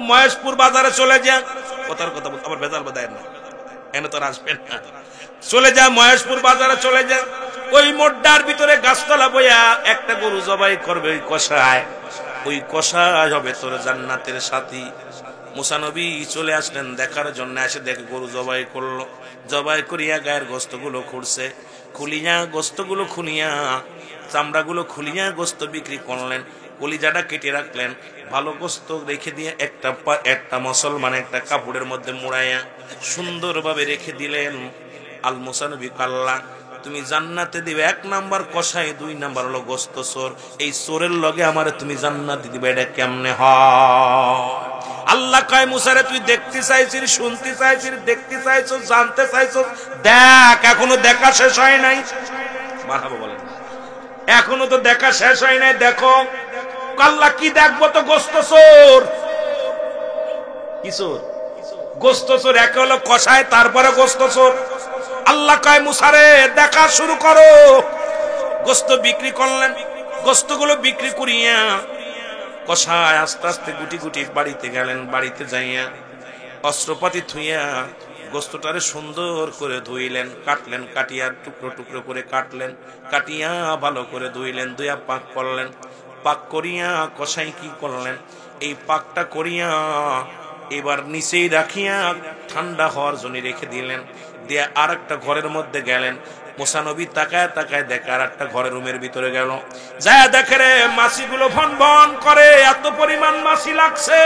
মহেশপুর বাজারে চলে যা। কথার কথা বলতে আবার ভেজাল বাদায় না, এনে তো আসবেন না। চলে যা, মহেশপুর বাজারে চলে যা, ওই মোড্ডার ভিতরে গাছতলা বইয়া একটা গরু জবাই করবে ওই কষায়, ওই কষায় হবে তোর জান্নাতের সাথী। মুসা নবী চলে আসলেন দেখার জন্য, এসে দেখে গরু জবাই করলো, জবাই করিয়া গায়ের গোস্তগুলো খুঁড়ছে, খুলিয়া গোস্তগুলো খুলিয়া, চামড়াগুলো খুলিয়া গোস্ত বিক্রি করলেন, কলিজাটা কেটে রাখলেন, ভালো গোস্ত রেখে দিয়ে একটা মুসলমান একটা কাপড়ের মধ্যে মুড়াইয়া সুন্দরভাবে রেখে দিলেন। আল মুসা নবী কাল্লা, তুমি জান্নাতে দিবে 1 নাম্বার কষাই, 2 নাম্বার হলো গোস্ত চোর, এই চোরের লগে আমারে তুমি জান্নাতে দিবে, এটা কেমনে হয়? আল্লাহ কয় মুসা রে, তুই দেখতে চাইছিস, শুনতে চাইছিস, দেখতে চাইছিস, জানতে চাইছিস, দেখ, এখনো দেখা শেষ হয় নাই। মারহাবা বলেন, এখনো তো দেখা শেষ হয় নাই, দেখো। আল্লাহ কি দেখবো? তো গোস্ত চোর। কি চোর? গোস্ত চোর। একে হলো কষায়, তারপরে গোস্ত চোর। আল্লাহ কয় মুসা রে, দেখা শুরু করো। গোস্ত বিক্রি করলেন, গোস্তগুলো বিক্রি করিয়া কষায় আস্তে আস্তে গুটি গুটি বাড়িতে গেলেন। বাড়িতে যাইয়া অস্ত্রপাতি থুইয়া গোস্তটারে সুন্দর করে ধুইলেন, কাটলেন, কাটিয়া টুকরো টুকরো করে কাটলেন, কাটিয়া ভালো করে ধুইলেন, ধুইয়া পাক করলেন। পাক করিয়া কষাই কি করলেন, এই পাকটা করিয়া এবার নিচেই রাখিয়া ঠান্ডা হওয়ার জন্য রেখে দিলেন। দিয়ে আর একটা ঘরের মধ্যে গেলেন। মুসা নবী তাকায় তাকায় দেখে আর একটা ঘরের রুমের ভিতরে গেল, যায় দেখে রে মাছিগুলো ভন ভন করে, এত পরিমাণ মাছি লাগছে।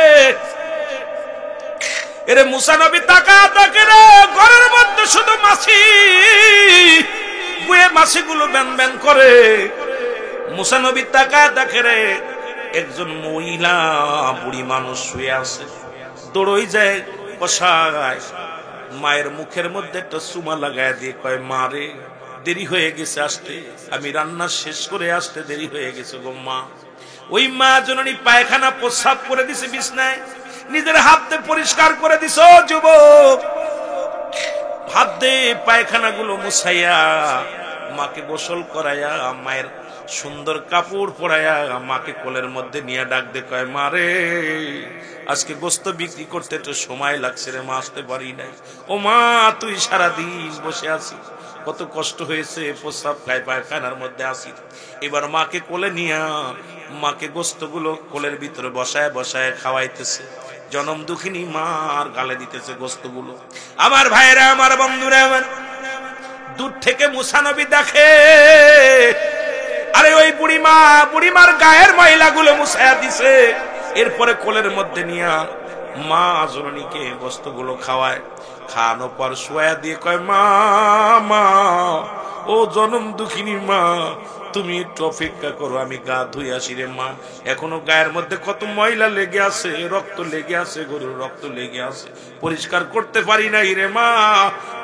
এরে মুসা নবী তাকায় দেখে রে ঘরের মধ্যে শুধু মাছি, মাছিগুলো ব্যান ব্যান করে। মুসা নবী তাকায় দেখে রে একজন মহিলা বুড়ি মানুষ শুয়ে আছে। দৌড়ই যায় কষায় মায়ের মুখের মধ্যে একটা চুমা লাগায় দিয়ে কয়, মা রে দেরি হয়ে গেছে আসতে, আমি রান্না শেষ করে আসতে দেরি হয়ে গেছে গো মা। ওই মা জননী পায়খানা প্রস্রাব করে দিছে বিছনায়, নিজের হাত দিয়ে পরিষ্কার করে দিছ যুবক। হাত দিয়ে পায়খানা গুলো মুছাইয়া মাকে গোসল করাইয়া মায়ের সুন্দর কাপড় পরাইয়া মাকে কোলের মধ্যে নিয়ে ডাক দে কয়, মা রে আজকে গোস্ত বিক্রি করতে তো সময় লাগছে রে মা, আসতে পারি নাই। ও মা তুই সারাদিন বসে আছিস, কত কষ্ট হয়েছে, প্রস্রাব খায় পায়খানার মধ্যে আসি। এবার মাকে কোলে নিয়ে মাকে গোস্ত গুলো কোলের ভিতরে বসায় বসায় খাওয়াইতেছে। জনম দুঃখিনী মার গালে দিতেছে গোস্ত গুলো। আমার ভাইরা, আমার বন্ধুরা, আমার দূর থেকে মুসা নবী দেখে আরে ওই বুড়িমার গায়ের ময়লা গুলো মুছায়া দিছে। এরপরে কোলের মধ্যে নিয়ে মা জননীকে গোস্ত গুলো খাওয়ায়। খানো পর শোয়া দিয়ে কয়, মা মা ও জনম দুঃখিনী মা, তুমি একটু অপেক্ষা করো, আমি গা ধুই আসি রে মা। এখনো গায়ের মধ্যে কত ময়লা লেগে আছে, রক্ত লেগে আছে, গরুর রক্ত লেগে আছে, পরিষ্কার করতে পারি নাই রে মা,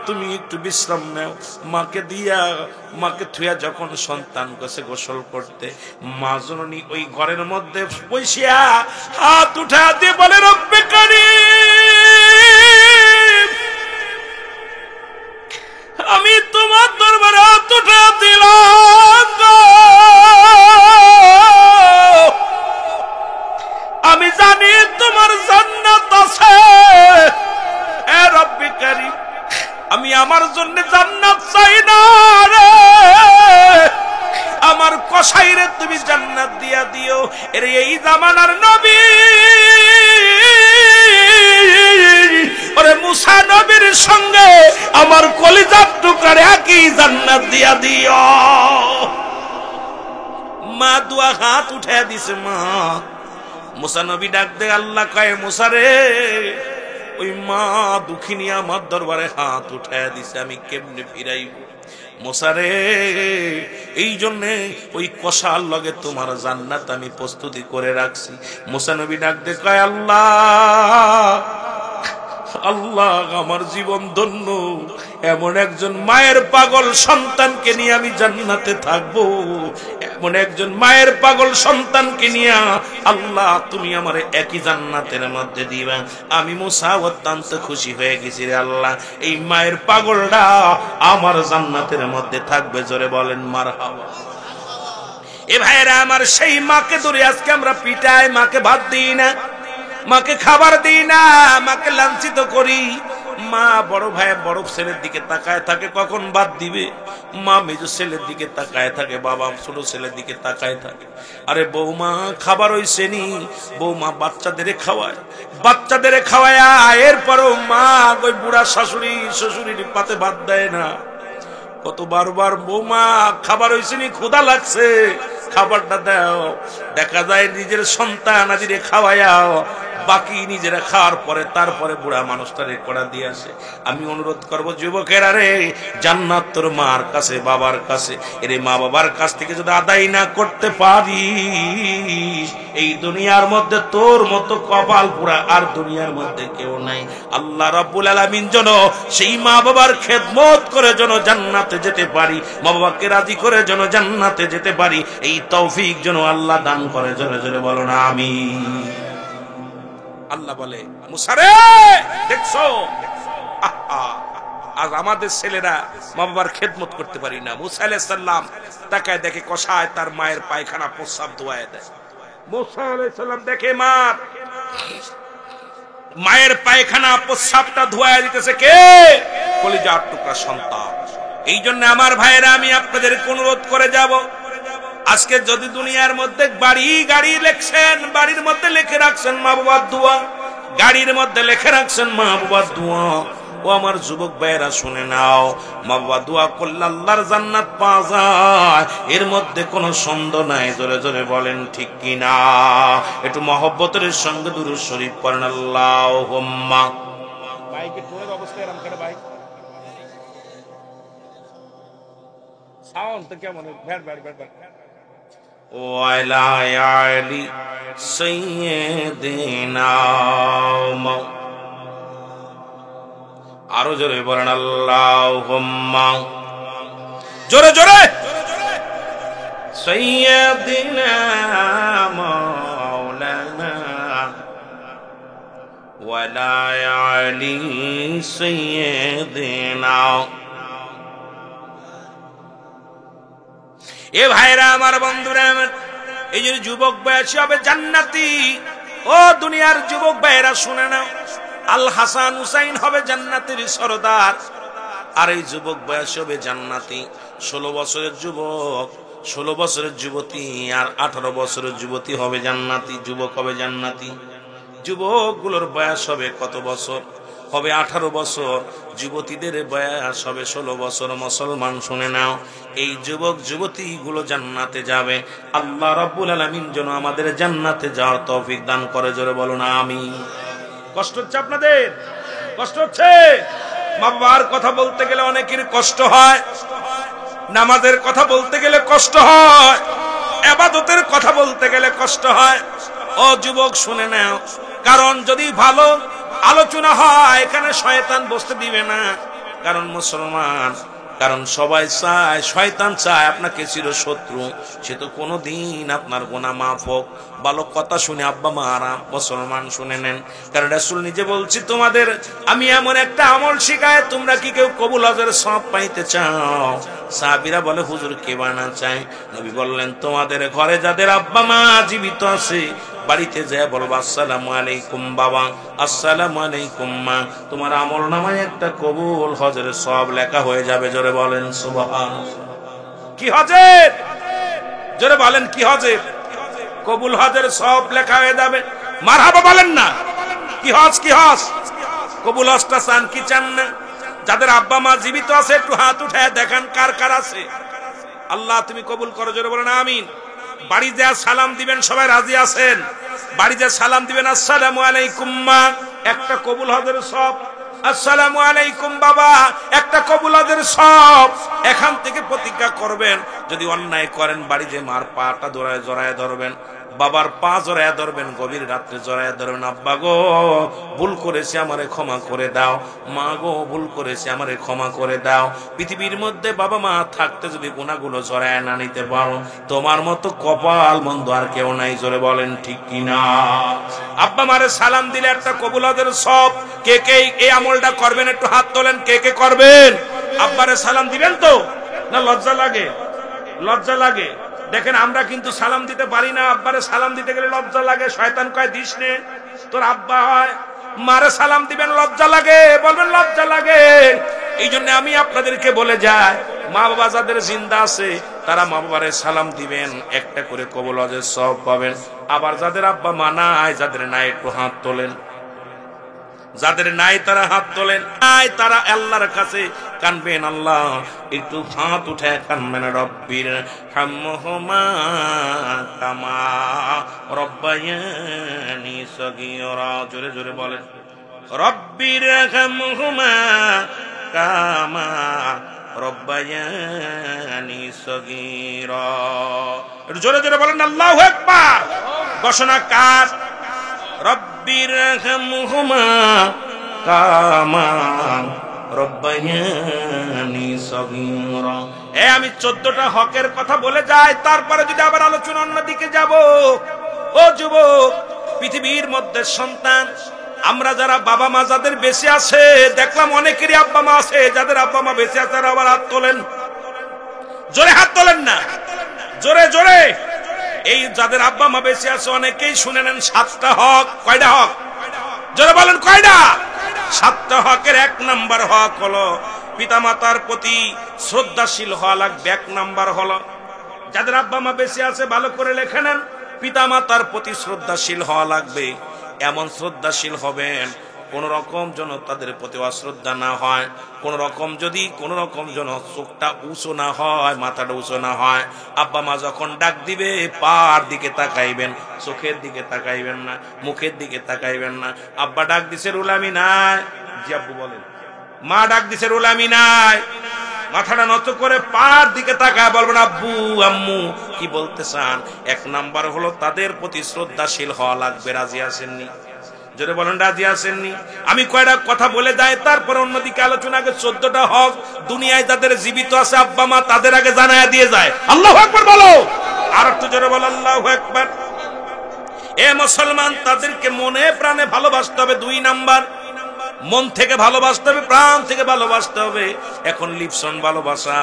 তুমি একটু বিশ্রাম নাও। মাকে থুয়া যখন সন্তান গেছে গোসল করতে, মা জননী ওই ঘরের মধ্যে বসিয়া হাত উঠা দিয়ে বলে, রব্বে কারীম, আমি তোমার দরবারে হাত উঠা দিলাম, আমি জানি তোমার জান্নাত আছে। হে রব্বে কারীম, আমি আমার জন্য জান্নাত চাই না রে, আমার কসাইরে তুমি জান্নাত দিয়া দিও। এর এই জামানার নবী ওরে মুসা নবীর সঙ্গে আমার কলিজার টুকরার একই জান্নাত দিয়া দিও। মা দুয়া হাত উঠাইয়া দিছে। মা মুসা নবী ডাক দে, আল্লাহ কয়, মুসা রে ওই মা দুঃখিনী আমার দরবারে হাত উঠাইয়া দিছে, আমি কেমনে ফিরাইব? মুসা রে এই জন্যে ওই কষার লগে তোমার জান্নাত আমি প্রস্তুতি করে রাখছি। মুসা নবী ডাক দে কয়, আল্লাহ আমার জীবন ধন্য, এমন একজন মায়ের পাগল সন্তানকে নিয়ে আমি জান্নাতে থাকবো, এমন একজন মায়ের পাগল সন্তানকে নিয়ে আল্লাহ তুমি আমার একই জান্নাতের মধ্যে দিবা। আমি মুসা অত্যন্ত খুশি হয়ে গেছি রে আল্লাহ, এই মায়ের পাগলটা আমার জান্নাতের মধ্যে থাকবে। জোরে বলেন মারহাবা। এ ভাইরা আমার, সেই মাকে ধরে আজকে আমরা পিটাই, মাকে ভাত দিই না, মাকে খাবার দিই না, মাকে লাঞ্ছিত করি। মা বড় ভাই বড় ছেলের দিকে তাকায় থাকে কখন ভাত দিবে, মা মেজো ছেলের দিকে তাকায় থাকে, বাবা ছোট ছেলের দিকে তাকায় থাকে। আরে বৌমা খাবার হইছে নি, বৌমা বাচ্চাদের খাওয়ায় এরপরও মা ওই বুড়া শ্বশুরির পাতে ভাত দেয় না। কত বারবার বৌমা খাবার হইছে নি, ক্ষুধা লাগছে, খাবারটা দাও। দেখা যায় নিজের সন্তান আদিরে খাওয়ায়াও, বাকি নিজেরা খাওয়ার পরে তারপরে বুড়া মানুষটারে কড়া দিয়ে আসে। আমি অনুরোধ করবো যুবকেরা রে, জান্নাত তোর মার কাছে, বাবার কাছে। এর মা বাবার কাছ থেকে যদি আদায় না করতে পারি, এই দুনিয়ার মধ্যে তোর মতো কপাল পুরা আর দুনিয়ার মধ্যে কেউ নাই। আল্লাহ রাব্বুল আলামিন যেন সেই মা বাবার খেদমত করে যেন জান্নাতে যেতে পারি, মা বাবাকে রাজি করে যেন জান্নাতে যেতে পারি, এই তৌফিক যেন আল্লাহ দান করে। জোরে জোরে বলো না আমিন। আল্লাহ বলে, মুসা রে দেখছো, আজ আমাদের ছেলেরা মা বাবার খেদমত করতে পারি না। মুসা আলাইহিস সালাম তাকায় দেখে কষায় তার মায়ের পায়খানা প্রস্রাব ধোয়ায় দেয়। মুসা আলাইহিস সালাম দেখে মায়ের পায়খানা প্রস্রাবটা ধোয়ায় দিতেছে কে? কলিজার টুকরা সন্তান। এই জন্য আমার ভাইয়েরা, আমি আপনাদের অনুরোধ করে যাব, আজকে যদি দুনিয়ার মধ্যে বাড়ি গাড়ি লেখছেন, বাড়ির মধ্যে লিখে রাখছেন মা বাবার দোয়া, গাড়ির মধ্যে লিখে রাখছেন মা বাবার দোয়া, ও আমার যুবক ভাইয়েরা শুনে নাও, মা বাবা দোয়া করলে আল্লাহর জান্নাত পাওয়া যায়, এর মধ্যে কোনো সন্দেহ নাই। জোরে জোরে বলেন ঠিক কিনা? একটু মহব্বতের সঙ্গে দুরূদ শরীফ পড়েন আল্লাহুম্মা। বাইকে ট্রেনের অবস্থা এরকম করে, বাইক সাউন্ড তো কেমন ভ্যাট ভ্যাট ভ্যাট ভ্যাট ওয়ালা আলি সাইয়্যিদিনা আরো জোরে বলেন আল্লাহুম্মা জোরে জোরে সাইয়্যিদিনা মাওলানা ওয়ালা আলি সাইয়্যিদিনা। এ ভাইরা আমার, বন্ধুরা আমার, এই যে যুবক বয়সী হবে জান্নাতি। ও দুনিয়ার যুবক ভাইরা শুনে নাও, আল হাসান হুসাইন হবে জান্নাতের সরদার। আর এই যুবক বয়স হবে জান্নাতি। 16 বছরের যুবক, 16 বছরের যুবতী আর 18 বছরের যুবতী হবে জান্নাতি, যুবক হবে জান্নাতি। যুবকগুলোর বয়স হবে কত বছর? হবে 18 বছর। যুবতীদের বয়স হবে 16 বছর। মুসলমান শুনে নাও, এই যুবক যুবতী গুলো জান্নাতে যাবে। আল্লাহ রাব্বুল আলামিন যেন আমাদের জান্নাতে যাওয়ার তৌফিক দান করে। জোরে বলুন আমিন। কষ্ট হচ্ছে আপনাদের? কষ্ট হচ্ছে? মা বাবার কথা বলতে গেলে অনেকের কষ্ট হয়, নামাজের কথা বলতে গেলে কষ্ট হয়, ইবাদতের কথা বলতে গেলে কষ্ট হয়। ও যুবক শুনে নাও, কারণ যদি ভালো আলোচনা হয় এখানে শয়তান বসতে দিবে না। কারণ মুসলমান, কারণ সবাই চায়, শয়তান চায় আপনাকে চিরশত্রু। সে তো কোনোদিন আপনার গুনাহ মাফ হোক। ভালো কথা শুনে আব্বা মারা মুসলমান শুনে নেন, কারণ রাসূল নিজে বলছি তোমাদের আমি এমন একটা আমল শিখায়, তোমরা কি কেউ কবুল হজের সওয়াব পাইতে চাও? সাহাবীরা বলে হুজুর কে বানা চায়? নবী বললেন তোমাদের ঘরে যাদের আব্বা মা জীবিত আছে বাড়িতে যায় বলবা আসসালামু আলাইকুম বাবা, আসসালামু আলাইকুম মা, তোমার আমল নামায় একটা কবুল হজের সওয়াব লেখা হয়ে যাবে। জোরে বলেন সুবহানাল্লাহ। কি হজের? জোরে বলেন কি হজের? কবুল হজের সওয়াব লেখা হয়ে যাবে। মারহাবা বলেন না। কি হজ? কি হজ? কবুল হজটা চান কি চান না? যাদের আব্বা মা জীবিত আছে একটু হাত উঠায় দেখান কার কার আছে। আল্লাহ তুমি কবুল করো। জোরে বলেন আমিন। বাড়ি যা সালাম দিবেন সবাই রাজি আছেন? বাড়ি যা সালাম দিবেন আসসালামু আলাইকুম মা, একটা কবুল হজের সওয়াব। আসসালামু আলাইকুম বাবা, একটা কবুল হজের সওয়াব। এখান থেকে প্রতিজ্ঞা করবেন যদি অন্যায় করেন বাড়ি যে মার পাটা জড়ায় ধরবেন, বাবার পা জড়ায় ধরবেন, গভীর রাত্রে জড়ায় ধরবেন। আব্বা গো ভুল করেছি আমারে ক্ষমা করে দাও, মা গো ভুল করেছি আমারে ক্ষমা করে দাও। পৃথিবীর মধ্যে বাবা মা থাকতে যদি গুনাহগুলো জড়ায় না নিতে পারো, তোমার মতো কপাল মন্দ আর কেউ নাই। জোরে বলেন ঠিক কিনা? আব্বা মারে সালাম দিলে একটা কবুল হজের সওয়াব। কে কে এই আমলটা করবেন একটু হাত তোলেন। কে কে করবেন? আব্বারে সালাম দিবেন তো? না লজ্জা লাগে? লজ্জা লাগে। দেখেন আমরা কিন্তু সালাম দিতে পারি না। আব্বারে সালাম দিতে গেলে লজ্জা লাগে। শয়তান কয় দিস নে, তোর আব্বা হয়। মারে সালাম দিবেন লজ্জা লাগে, বলবেন লজ্জা লাগে। এই জন্য আমি আপনাদেরকে বলে যাই, মা বাবা যাদের জিন্দা আছে তারা মা বাবারে সালাম দিবেন, একটা করে কবুল হজের সওয়াব পাবেন। আবার যাদের আব্বা মা নাই, যাদের নাই একটু হাত তোলেন। যাদের নাই তারা হাত তোলেন। নাই তারা আল্লাহর কাছে কানবেন। আল্লাহ একটু হাত উঠায় কানবেন। রব্বির হামহুমা কামা রব্বায়ানি সগীরা। জোরে জোরে বলেন রব্বির হামহুমা কামা রব্বায়ানি সগীরা। একটু জোরে জোরে বলেন আল্লাহু আকবার। ঘোষণা কার? রব্বির হামহুমা কামা রব্বায়ানি সগীরা। আমি 14টা হকের কথা বলে যাই, তারপরে যদি আবার আলোচনা অন্যদিকে যাব। ও যুবক, পৃথিবীর মধ্যে সন্তান আমরা যারা বাবা মা যাদের বেঁচে আছে, দেখলাম অনেকেরই আব্বা মা আছে। যাদের আব্বা মা বেঁচে আছে তারা আবার হাত তোলেন। জোরে হাত তোলেন না, জোরে জোরে। এই যাদের আব্বা মা বেঁচে আছে অনেকেই শুনে নেন 7টা হক। কয়টা হক? জোরে বলেন কয়টা? 7টা হকের 1 নাম্বার হক হলো পিতামাতার প্রতি শ্রদ্ধাশীল হওয়া লাগবে। 1 নাম্বার হলো, যাদের আব্বা মা বেঁচে আছে ভালো করে লেখে নেন, পিতামাতার প্রতি শ্রদ্ধাশীল হওয়া লাগবে। এমন শ্রদ্ধাশীল হবেন কোন রকম যেন তাদের প্রতি অশ্রদ্ধা না হয়। কোন রকম যদি কোন রকম যেন চোখটা উঁচু না হয়, মাথাটা উঁচু না হয়। আব্বা মা যখন ডাক দিবে পার দিকে তাকাইবেন, চোখের দিকে তাকাইবেন না, মুখের দিকে তাকাইবেন না। আব্বা ডাক দিছে রুলামি নাই, জি আব্বু বলেন। মা ডাক দিছে রুলামি নাই, মাথাটা নত করে পার দিকে তাকায় বলবেন আব্বু আম্মু কি বলতে চান। এক নাম্বার হলো তাদের প্রতি শ্রদ্ধাশীল হওয়া লাগবে। রাজি আছেননি? জোরে বলেন রাজি আছেননি? আমি কয়টা কথা বলে যাই, তারপর অন্যদিকে আলোচনা আগে 14টা হক দুনিয়ায় যাদের জীবিত আছে আব্বা মা তাদের আগে জানায়া দিয়ে যায়। আল্লাহু আকবার বলো, আর একটু জোরে বলো আল্লাহু আকবার। এ মুসলমান, তাদেরকে মনে প্রাণে ভালোবাসতে হবে। 2 নাম্বার, মন থেকে ভালোবাসতে হবে, প্রাণ থেকে ভালোবাসতে হবে। এখন লিপসন ভালোবাসা,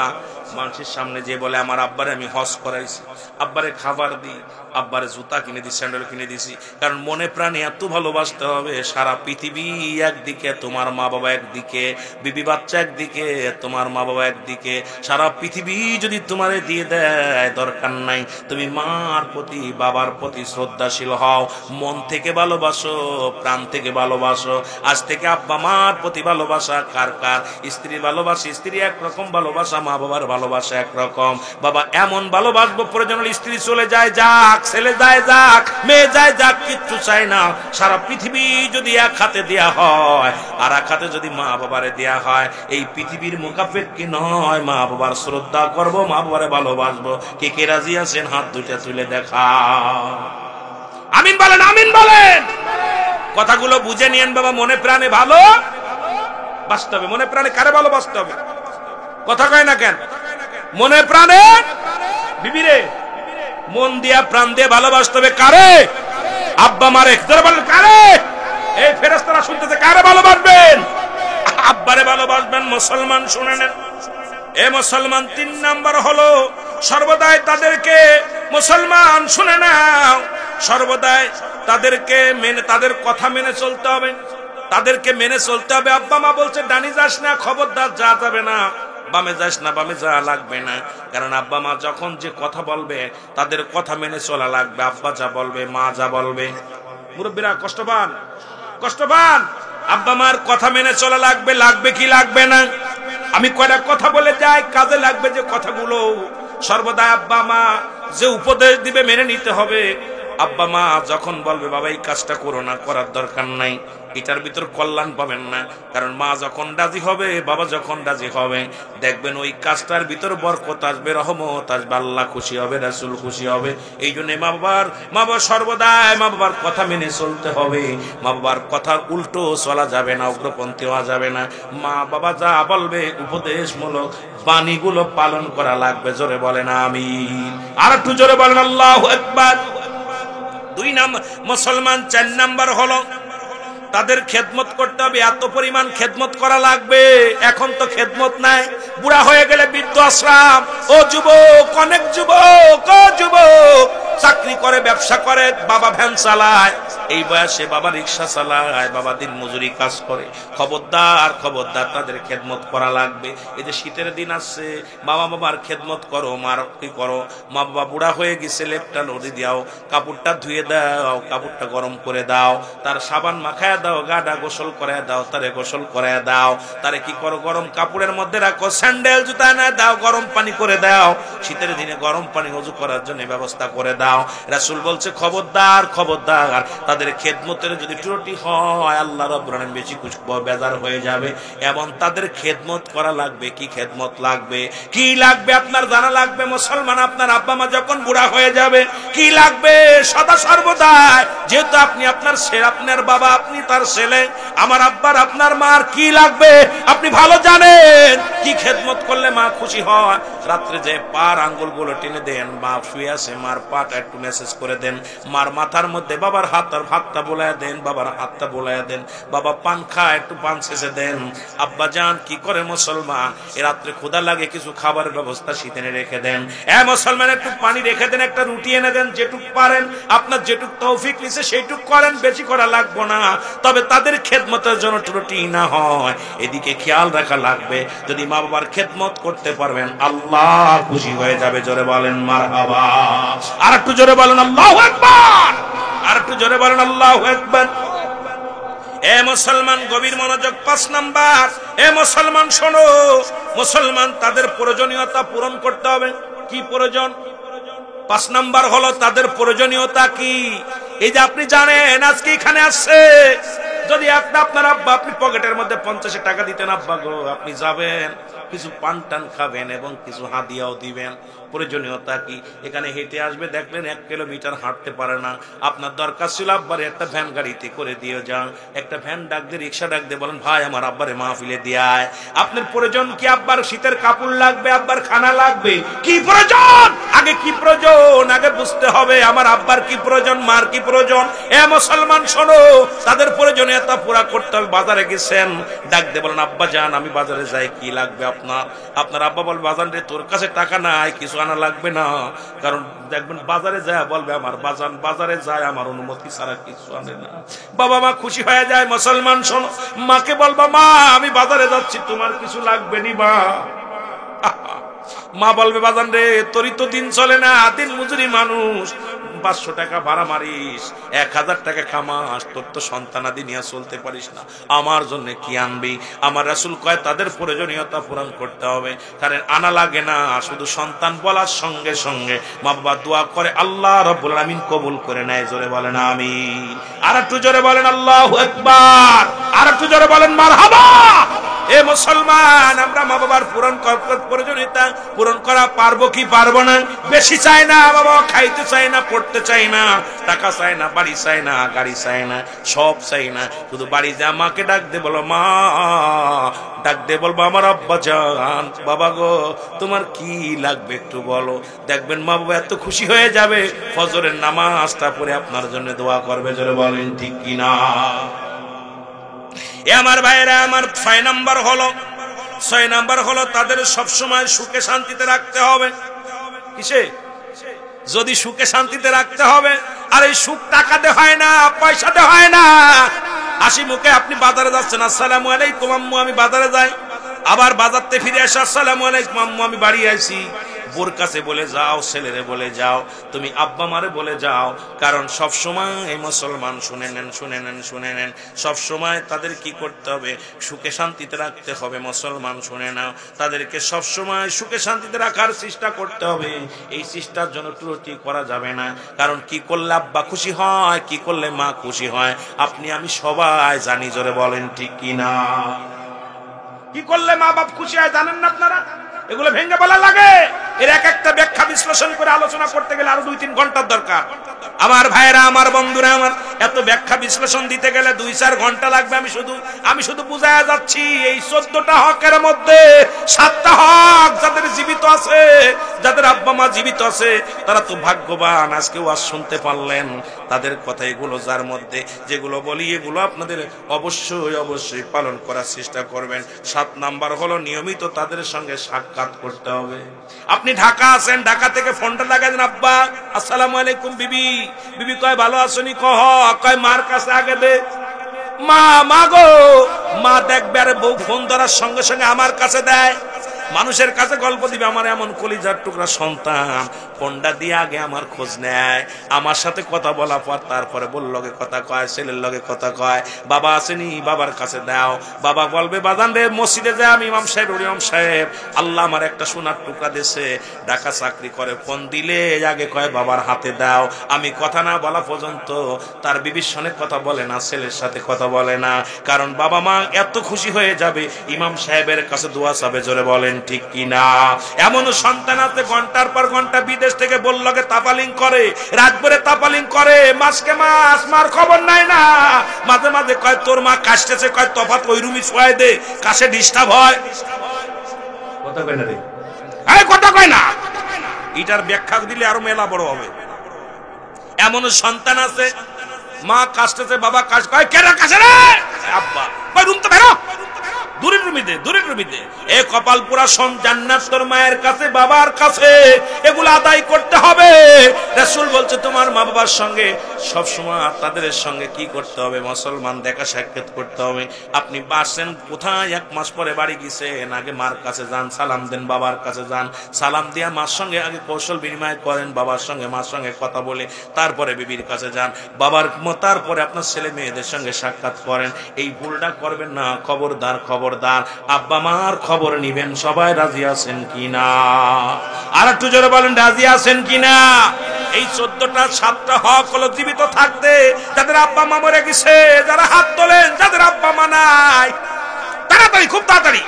মানুষের সামনে যে বলে আমার আব্বারে আমি হজ করাইছি, আব্বারে খাবার দিই, আব্বারে জুতা কিনে দিই, স্যান্ডেল কিনে দিছি। কারণ মনে প্রাণে এত ভালোবাসতে হবে। সারা পৃথিবী একদিকে, তোমার মা বাবা একদিকে, বিবি বাচ্চা একদিকে, তোমার মা বাবা একদিকে। সারা পৃথিবী যদি তোমারে দিয়ে দেয় দরকার নাই, তুমি মার প্রতি বাবার প্রতি শ্রদ্ধাশীল হও, মন থেকে ভালোবাসো, প্রাণ থেকে ভালোবাসো। আজ থেকে আব্বা মার প্রতি ভালোবাসা কার কার? স্ত্রী ভালোবাসে, স্ত্রী একরকম ভালোবাসা, মা বাবার ভালোবাসা একরকম। বাবা এমন ভালোবাসবো প্রয়োজন স্ত্রী চলে যায় যাক, ছেলে যায় যাক, মেয়ে যায় যাক, কিচ্ছু চাই না। সারা পৃথিবী যদি এক হাতে দেয়া হয় আর এক হাতে যদি মা বাবারে দেয়া হয়, এই পৃথিবীর মুখাপেক্ষী নয়। মা বাবার শ্রদ্ধা করব, মা বাবারে ভালোবাসবো। কে কে রাজি আছেন হাত দুইটা তুলে দেখা। আমিন বলেন, আমিন বলেন। কথাগুলো বুঝে নিয়েন বাবা, মনে প্রাণে ভালো বাসতে হবে। মনে প্রাণে কারে ভালোবাসতে হবে? কথা কয় না কেন? মনে প্রাণে বিবিরে মন দিয়া প্রাণ দিয়ে ভালোবাসতে হবে। কারে? আব্বা মারে। বলেন কারে? এই ফেরেশতারা শুনতেছে, কারে ভালোবাসবেন? আব্বারে ভালোবাসবেন। মুসলমান শুনে নেন, এ মুসলমান 3 নাম্বার হলো সর্বদাই তাদেরকে, মুসলমান শুনে নাও, সর্বদাই তাদেরকে মেনে, তাদের কথা মেনে চলতে হবে, তাদেরকে মেনে চলতে হবে। আব্বা মা বলছে ডানি যাস না, খবরদার যা যাবে না, বামে যাস না, বামে যা লাগবে না। কারণ আব্বা মা যখন যে কথা বলবে তাদের কথা মেনে চলা লাগবে। আব্বা যা বলবে, মা যা বলবে। মুরব্বীরা কষ্ট পান, কষ্ট পান। আব্বা মার কথা মেনে চলা লাগবে। লাগবে কি লাগবে না? আমি কয়টা কথা বলে যাই, কাজে লাগবে যে কথাগুলো। সর্বদা আব্বা মা যে উপদেশ দিবে মেনে নিতে হবে। আব্বা মা যখন বলবে বাবা এই কাজটা করো না, করার দরকার নাই, এটার ভিতর কল্যাণ পাবেন না। কারণ মা যখন রাজি হবে, বাবা যখন রাজি হবে, দেখবেন ওই কাজটার ভিতর বরকত আসবে, রহমত আসবে, আল্লাহ খুশি হবে, রাসূল খুশি হবে। এই জন্য মা বাবা সর্বদাই মা বাবার কথা মেনে চলতে হবে। মা বাবার কথার উল্টো চলা যাবে না, অগ্রপন্থী হওয়া যাবে না। মা বাবা যা বলবে উপদেশমূলক বাণীগুলো পালন করা লাগবে। জোরে বলেন আমিন। আর একটু জোরে বলেন আল্লাহু আকবার। 2 নাম্বার মুসলমান। 4 নাম্বার হলো তাদের খেদমত করতে হবে। এত পরিমাণ খেদমত করা লাগবে। এখন তো খেদমত নাই, বুড়া হয়ে গেলে বৃদ্ধ আশ্রম। ও যুবক, অনেক যুবক, ও যুবক চাকরি করে, ব্যবসা করে, বাবা ভ্যান চালায়, এই বয়সে বাবা রিক্সা চালায়, বাবা দিন মজুরি কাজ করে। খবরদার, খবরদার তাদের খেদমত করা লাগবে। এই যে শীতের দিন আসছে, বাবা বাবার খেদমত করো। মার কি করো? মা বাবা বুড়া হয়ে গেছে, লেপটা লড়ি দাও, কাপড়টা ধুয়ে দাও, কাপড়টা গরম করে দাও, তার সাবান মাখায় দাও, গাডা গোসল করে দাও, তারে গোসল করে দাও। তারে কি করো? গরম কাপড়ের মধ্যে রাখো, স্যান্ডেল জুতা না দাও, গরম পানি করে দাও। শীতের দিনে গরম পানি ওযু করার জন্য ব্যবস্থা করে দাও। রাসূল বলছে খবরদার, খবরদার তাদের খেদমতের যদি ত্রুটি হয় আল্লাহ রাব্বুল আলামিন বেশি বেজার হয়ে যাবে। এবং তাদের খেদমত করা লাগবে। কি খেদমত লাগবে? কি লাগবে আপনার জানা লাগবে। মুসলমান, আপনার আব্বা মা যখন বুড়া হয়ে যাবে কি লাগবে? সদা সর্বদা, যেহেতু আপনি আপনার ছেলে, আপনার বাবা, আপনি তার ছেলে, আমার আব্বার আপনার মার কি লাগবে আপনি ভালো জানেন। কি খেদমত করলে মা খুশি হয়? রাত্রে যে পার আঙ্গুলগুলো টেনে দেন, মা শুয়ে আছে, মার পাটা একটু মেসেজ করে দেন, মার মাথার মধ্যে বাবার হাতটা বোলায় দেন, বাবার হাতটা বোলায় দেন, বাবা পান খায় একটু পান শেষে দেন। আব্বা জান কি করে মুসলমান, এ রাত্রে ক্ষুধা লাগে, কিছু খাবারের ব্যবস্থা শীতেনে রেখে দেন। মুসলমান একটু পানি রেখে দেন, একটা রুটি এনে দেন, যেটুক পারেন, আপনার যেটুক তৌফিক নিছে সেইটুক করেন, বেশি করা লাগবো না। তবে তাদের খেদমতের জন্য ত্রুটি না হয় এদিকে খেয়াল রাখা লাগবে। যদি মা বাবার খেদমত করতে পারবেন আল্লাহ খুশি হয়ে যাবে। জোরে বলেন মারহাবা। আর একটু জোরে বলেন আল্লাহু আকবার। আর একটু জোরে বলেন আল্লাহু আকবার। এ মুসলমান গভীর মনোযোগ। 5 নাম্বার, এ মুসলমান শোনো, মুসলমান তাদের প্রয়োজনীয়তা পূরণ করতে হবে। কি প্রয়োজন? 5 নাম্বার হলো তাদের প্রয়োজনীয়তা কি। এই যে আপনি জানেন আজকে এখানে আসছে, যদি আপনি থাকতে আপনার আব্বা, আপনি পকেটের মধ্যে 50 টাকা দিতেন, আব্বা গো আপনি যাবেন কিছু পান টান খাবেন এবং কিছু হাদিয়াও দিবেন। প্রয়োজনীয়তা কি? এখানে হেঁটে আসবে, দেখলেন 1 কিলোমিটার হাঁটতে পারে না, আপনার দরকার ছিল আব্বারে একটা ভ্যান গাড়িতে করে দিয়ে যান, একটা ভ্যান ডাক দিয়ে, রিক্সা ডাক দিয়ে বলেন ভাই আমার আব্বারে মাহফিলে দিয়ে আয়। আপনার প্রয়োজন কি? আব্বার শীতের কাপড় লাগবে, আব্বার খানা লাগবে, কি প্রয়োজন? আগে কি প্রয়োজন আগে বুঝতে হবে। আমার আব্বার কি প্রয়োজন, মার কি প্রয়োজন? এ মুসলমান শোনো, তাদের প্রয়োজনীয়তা পুরা করতে হবে। বাজারে গেছেন, ডাক দিয়ে বলেন আব্বা যান আমি বাজারে যাই, কি লাগবে আপনার? আপনার আব্বা বলবে বাজান রে তোর কাছে টাকা নাই, কিছু আনা লাগবে না। কারণ দেখবেন বাজারে যায় বলবে আমার বাজান বাজারে যায় আমার অনুমতি ছাড়া কিছু আনে না। বাবা মা খুশি হয়ে যায়। মুসলমান শোনো, মাকে বলবা মা আমি বাজারে যাচ্ছি, তোমার কিছু লাগবে নি মা? মা বলবে বাজান রে তোরই তো দিন চলে না, দিন মজুরি মানুষ, 500 টাকা ভাড়া মারিস, 1000 টাকা কামাস, তোর তো সন্তানাদি নিয়ে চলতে পারিস না, আমার জন্য কি আনবি? আমার রাসূল কয় তাদের প্রয়োজনীয়তা পূরণ করতে হবে, কারণ আনা লাগে না। শুধু সন্তান বলার সঙ্গে সঙ্গে মা বাবা দোয়া করে, আল্লাহ রাব্বুল আলামিন কবুল করে নেয়। জোরে বলেন আমিন। আর একটু জোরে বলেন আল্লাহু আকবার। আর একটু জোরে বলেন মারহাবা। এ মুসলমান, আমরা মা বাবার প্রয়োজনীয়তা পূরণ করা পারবো কি পারবো না? বেশি চাই না বাবা, খাইতে চাই না, পড়তে চাই না, টাকা চাই না, বাড়ি চাই না, গাড়ি চাই না, সব চাই না, শুধু বাড়ি যা মাকে ডাক দে বলো মা, ডাক দে বলবো আমার আব্বা জান, বাবা গো তোমার কি লাগবে একটু বলো। দেখবেন মা বাবা এত খুশি হয়ে যাবে, ফজরের নামাজটা পড়ে আপনার জন্য দোয়া করবে। জোরে বলেন ঠিক কিনা? এ আমার ভাইরা আমার 6 নাম্বার হলো তাদের সবসময় সুখে শান্তিতে রাখতে হবে। কিসে? যদি সুখে শান্তিতে রাখতে হবে, আর এই সুখ টাকাতে হয় না, পয়সাতে হয় না। হাসি মুখে আপনি বাজারে যাচ্ছেন, আসসালামু আলাইকুম আম্মু আমি বাজারে যাই, আবার বাজারতে ফিরে এসে আসসালামু আলাইকুম আম্মু আমি বাড়ি আইছি। বোর কাছে বলে যাও, ছেলেরে বলে যাও, তুমি আব্বা মারে বলে যাও। কারণ সব সময় এই মুসলমান শুনে নেন, সব সময় তাদের কি করতে হবে? সুখে শান্তিতে রাখতে হবে। মুসলমান শুনে নাও, তাদেরকে সব সময় সুখে শান্তিতে রাখার চেষ্টা করতে হবে। এই চেষ্টার জন্য ত্রুটি করা যাবে না। কারণ কি করলে আব্বা খুশি হয়, কি করলে মা খুশি হয়, আপনি আমি সবাই জানি। জোরে বলেন ঠিক কিনা? কি করলে মা বাপ খুশি হয় জানেন না আপনারা? এগুলো ভেঙে বলা লাগে। এর এক একটা ব্যাখ্যা বিশ্লেষণ করে আলোচনা করতে গেলে আরো 2-3 ঘন্টার দরকার। আমার ভাইরা আমার বন্ধুরা আমার, এত ব্যাখ্যা বিশ্লেষণ দিতে গেলে 2-4 ঘন্টা লাগবে। আমি শুধু বুঝায়া যাচ্ছি, এই 14টা হকের মধ্যে 7টা হক যাদের জীবিত আছে, যাদের আব্বা মা জীবিত আছে, তারা তো ভাগ্যবান। আজকে ওয়াজ শুনতে পারলেন, তাদের কথা এগুলো, যার মধ্যে যেগুলো বলি এগুলো আপনাদের অবশ্যই পালন করার চেষ্টা করবেন। 7 নাম্বার হলো নিয়মিত তাদের সঙ্গে সাক্ষাৎ করতে হবে। আপনি ঢাকা আছেন, ঢাকা থেকে ফোনটা লাগাই দেন, আব্বা আসসালামু আলাইকুম, বিবি কয় ভালো আছনি, কয় মার কাছে আগে দে। মা গো, মা দেখবে আর বউ ফোন ধরার সঙ্গে সঙ্গে আমার কাছে দেয়। মানুষের কাছে গল্প দিবে, আমার এমন কলিজার টুকরা সন্তান, ফোনটা দিয়ে আগে আমার খোঁজ নেয়, আমার সাথে কথা বলা পর তারপরে বল লগে কথা কয়, ছেলের লগে কথা কয়, বাবা আসেনি বাবার কাছে দাও। বাবা বলবে বাজান রে মসজিদে যায় আমি ইমাম সাহেব, আল্লাহ আমার একটা সোনার টুকরা দেশে ঢাকা চাকরি করে, ফোন দিলে আগে কয় বাবার হাতে দাও। আমি কথা না বলা পর্যন্ত তার বিবির সঙ্গে কথা বলে না, ছেলের সাথে কথা বলে না। কারণ বাবা মা এত খুশি হয়ে যাবে, ইমাম সাহেবের কাছে দোয়া চাবে। জোরে বলেন ঠিক কিনা? এমন সন্তান আছে ঘন্টার পর ঘন্টা বিদেশ থেকে বললগে তাপালিং করে, রাত ভরে তাপালিং করে, মাসকে মাস মার খবর নাই না। মাঝে মাঝে কয় তোর মা কাশতেছে, কয় তফাৎ ওই রুমি শোয়াই দে, কাছে ডিস্টার্ব হয়। কথা কয় না রে, কথা কয় না। এটার ব্যাখ্যা দিলে আরো মেলা বড় হবে। এমন সন্তান আছে মা কাশতেছে, বাবা কাশ, কয় কেন কাছে রে আব্বা, কয় রুম তো বেরো, দূরের রুমিতে। এ কপাল পুরা জান্নাত তোর মায়ের কাছে, বাবার কাছে, এগুলো আদায় করতে হবে। রাসূল বলছে তোমার মা বাবার সঙ্গে সব সময় তাদের সঙ্গে কি করতে হবে? মুসলমান দেখা সাক্ষাৎ করতে হবে। আপনি বাসেন কোথায়, 1 মাস পরে বাড়ি গেছেন, আগে মার কাছে যান, সালাম দেন, বাবার কাছে যান, সালাম দিয়া মার সঙ্গে আগে কৌশল বিনিময় করেন, বাবার সঙ্গে মার সঙ্গে কথা বলে তারপরে বিবির কাছে যান, তারপরে আপনার ছেলে মেয়েদের সঙ্গে সাক্ষাৎ করেন। এই ভুলটা করবেন না। খবরদার আব্বা মার খবর নিবেন। সবাই রাজি আছেন কিনা? আর একটু জোরে বলেন রাজি আছেন কিনা? এই 7টা হক হলো জীবিত থাকতে। যাদের আব্বা মা মরে গেছে, যারা হাত তোলেন, যাদের আব্বা আব্বা মা নাই, তাড়াতাড়ি, খুব তাড়াতাড়ি।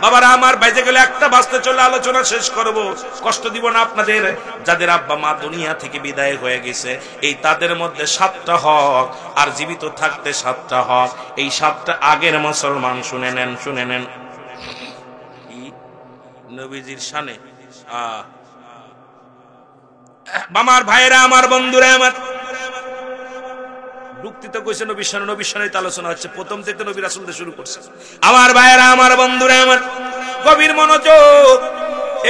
বাবারা আমার, বাইজে গেলে একটা বাজতে চলে আলোচনা শেষ করব, কষ্ট দিব না আপনাদের। যাদের আব্বা মা দুনিয়া থেকে বিদায় হয়ে গেছে, এই তাদের মধ্যে 7টা হক, আর জীবিত থাকতে 7টা হক। এই 7টা আগের মুসলমান শুনে নেন, শুনে নেন। নবীজির শানে আমার ভাইরা, আমার বন্ধুরা, আমার যুক্তিতে কইছে নবীর শানে, নবীর শানে আলোচনা হচ্ছে, প্রথম থেকে নবী রাসূল দিয়ে শুরু করছে। আমার ভাইরা, আমার বন্ধুরা, আমার গভীর মনোযোগ,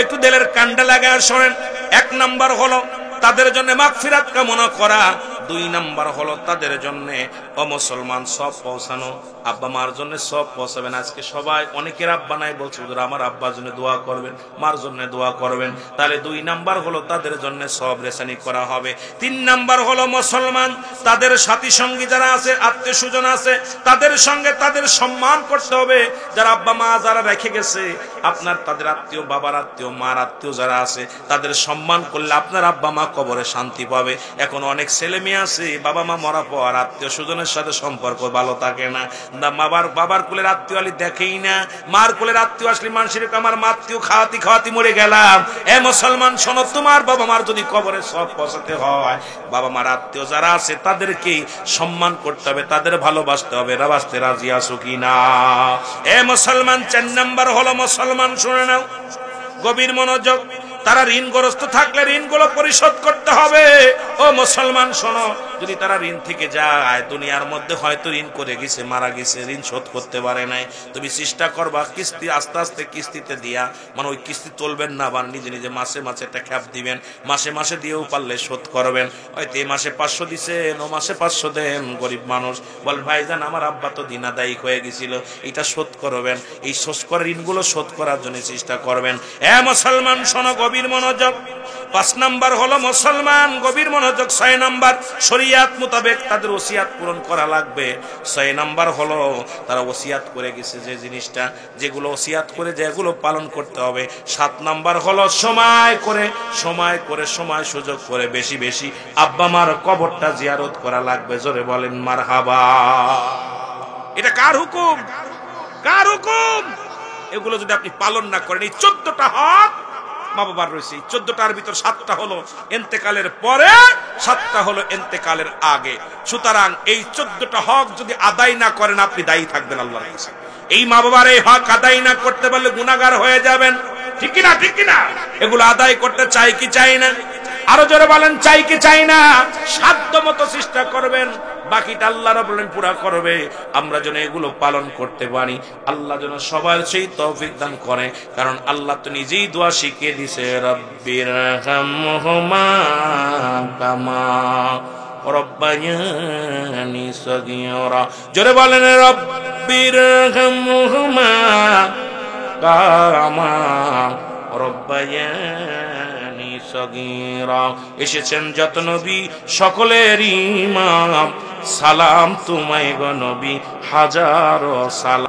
একটু দিলের কান্ডা লাগায় শোনেন। 1 নাম্বার হলো তাদের জন্য মাগফিরাত কামনা করা। 2 নাম্বার হলো তাদের জন্য অমুসলমান সব পৌঁছানো। আব্বা মার জন্য সব পৌঁছাবেন। আজকে সবাই, অনেকের আব্বা নাই, বলছে হুজুর আমার আব্বার জন্য দোয়া করবেন, মার জন্য দোয়া করবেন। তাহলে 2 নাম্বার হলো তাদের জন্য সব রেসানি করা হবে। 3 নাম্বার হলো মুসলমান তাদের সাথী সঙ্গী যারা আছে, আত্মীয় স্বজন আছে, তাদের সঙ্গে তাদের সম্মান করতে হবে। যারা আব্বা মা যারা রেখে গেছে, আপনার তাদের আত্মীয়, বাবার আত্মীয়, মার আত্মীয় যারা আছে, তাদের সম্মান করলে আপনার আব্বা মা কবরে শান্তি পাবে। এখন অনেক ছেলে মেয়ে আছে, বাবা মা মরা পর আত্মীয় স্বজনের সাথে সম্পর্ক ভালো থাকে না। বাবার কুলের আত্মীয় আলী দেখেই না, মার কুলের আত্মীয় আসলে মানুষের আমার মাত্মীয় খাওয়াতি খাওয়াতি মরে গেলাম। এ মুসলমান শোনো, তোমার বাবা মার যদি কবরে সব পৌঁছাতে হয়, বাবা মার আত্মীয় যারা আছে তাদেরকে সম্মান করতে হবে, তাদের ভালোবাসতে হবে। বাঁচতে রাজি আছো কিনা? এ মুসলমান 4 নাম্বার হলো মুসলমান, শুনে নাও গভীর মনোযোগ, তারা ঋণগ্রস্ত থাকলে ঋণগুলো পরিশোধ করতে হবে। ও মুসলমান শোনো, যদি তারা ঋণ থেকে যায়, দুনিয়ার মধ্যে হয়তো ঋণ করে গেছে, মারা গেছে, ঋণ শোধ করতে পারে নাই, তুমি চেষ্টা করবা কিস্তি আস্তে আস্তে কিস্তিতে দিয়া, মানে ওই কিস্তি তুলবেন না, আবার নিজে নিজে মাসে মাসে একটা খ্যাপ দিবেন, মাসে মাসে দিয়েও পারলে শোধ করবেন। হয়তো এই মাসে 500 দিছেন, ও মাসে 500 দেন। গরিব মানুষ বলেন ভাইজান আমার আব্বা তো দিনাদায়ী হয়ে গেছিল, এটা শোধ করবেন। এই শোধ করা ঋণগুলো শোধ করার জন্য চেষ্টা করবেন। এ মুসলমান শোনো গভীর মনোযোগ। 5 নাম্বার হলো মুসলমান গভীর মনোযোগ। 6 নাম্বার শরীয়ত মোতাবেক তাদের ওসিয়াত পূরণ করা লাগবে। 6 নাম্বার হলো তারা ওসিয়াত করে গেছে যে জিনিসটা, যেগুলো ওসিয়াত করে যেগুলো পালন করতে হবে। 7 নাম্বার হলো সময় করে সময় সুযোগ করে বেশি বেশি আব্বা মার কবরটা জিয়ারত করা লাগবে। জোরে বলেন মারহাবা। এটা কার হুকুম? কার হুকুম? এগুলো যদি আপনি পালন না করেন, এই 14টা হক মা বাবার রয়েছে, 14টার ভিতর 7টা হলো ইন্তেকালের পরে, 7টা হলো ইন্তেকালের আগে। সুতরাং এই 14টা হক যদি আদায় না করেন, আপনি দায়ী থাকবেন আল্লাহর কাছে। এই মা বাবার এই হক আদায় না করতে পারলে গুনাহগার হয়ে যাবেন। ঠিক কিনা? ঠিক কিনা? এগুলো আদায় করতে চাই কি চাই না? আরো জোরে বলেন, চাই কি চাই না? সাধ্য মতো চেষ্টা করবেন, বাকিটা আল্লাহ রাব্বুল আলামিন পুরা করবে। আমরা যেন এগুলো পালন করতে পারি, আল্লাহ যেন সবার সেই তৌফিক দান করে। কারণ আল্লাহ তো নিজেই দোয়া শিখিয়ে দিয়েছে, রব্বিরহামহুমা কামা রব্বায়ানি সগীরা। জোরে বলেন, রব্বিরহামহুমা কামা রব্বায়ানি সগীরা। এসেছেন যত নবী সকলের ইমাম, সালাম তোমায় গো নবী, হাজারো সালাম।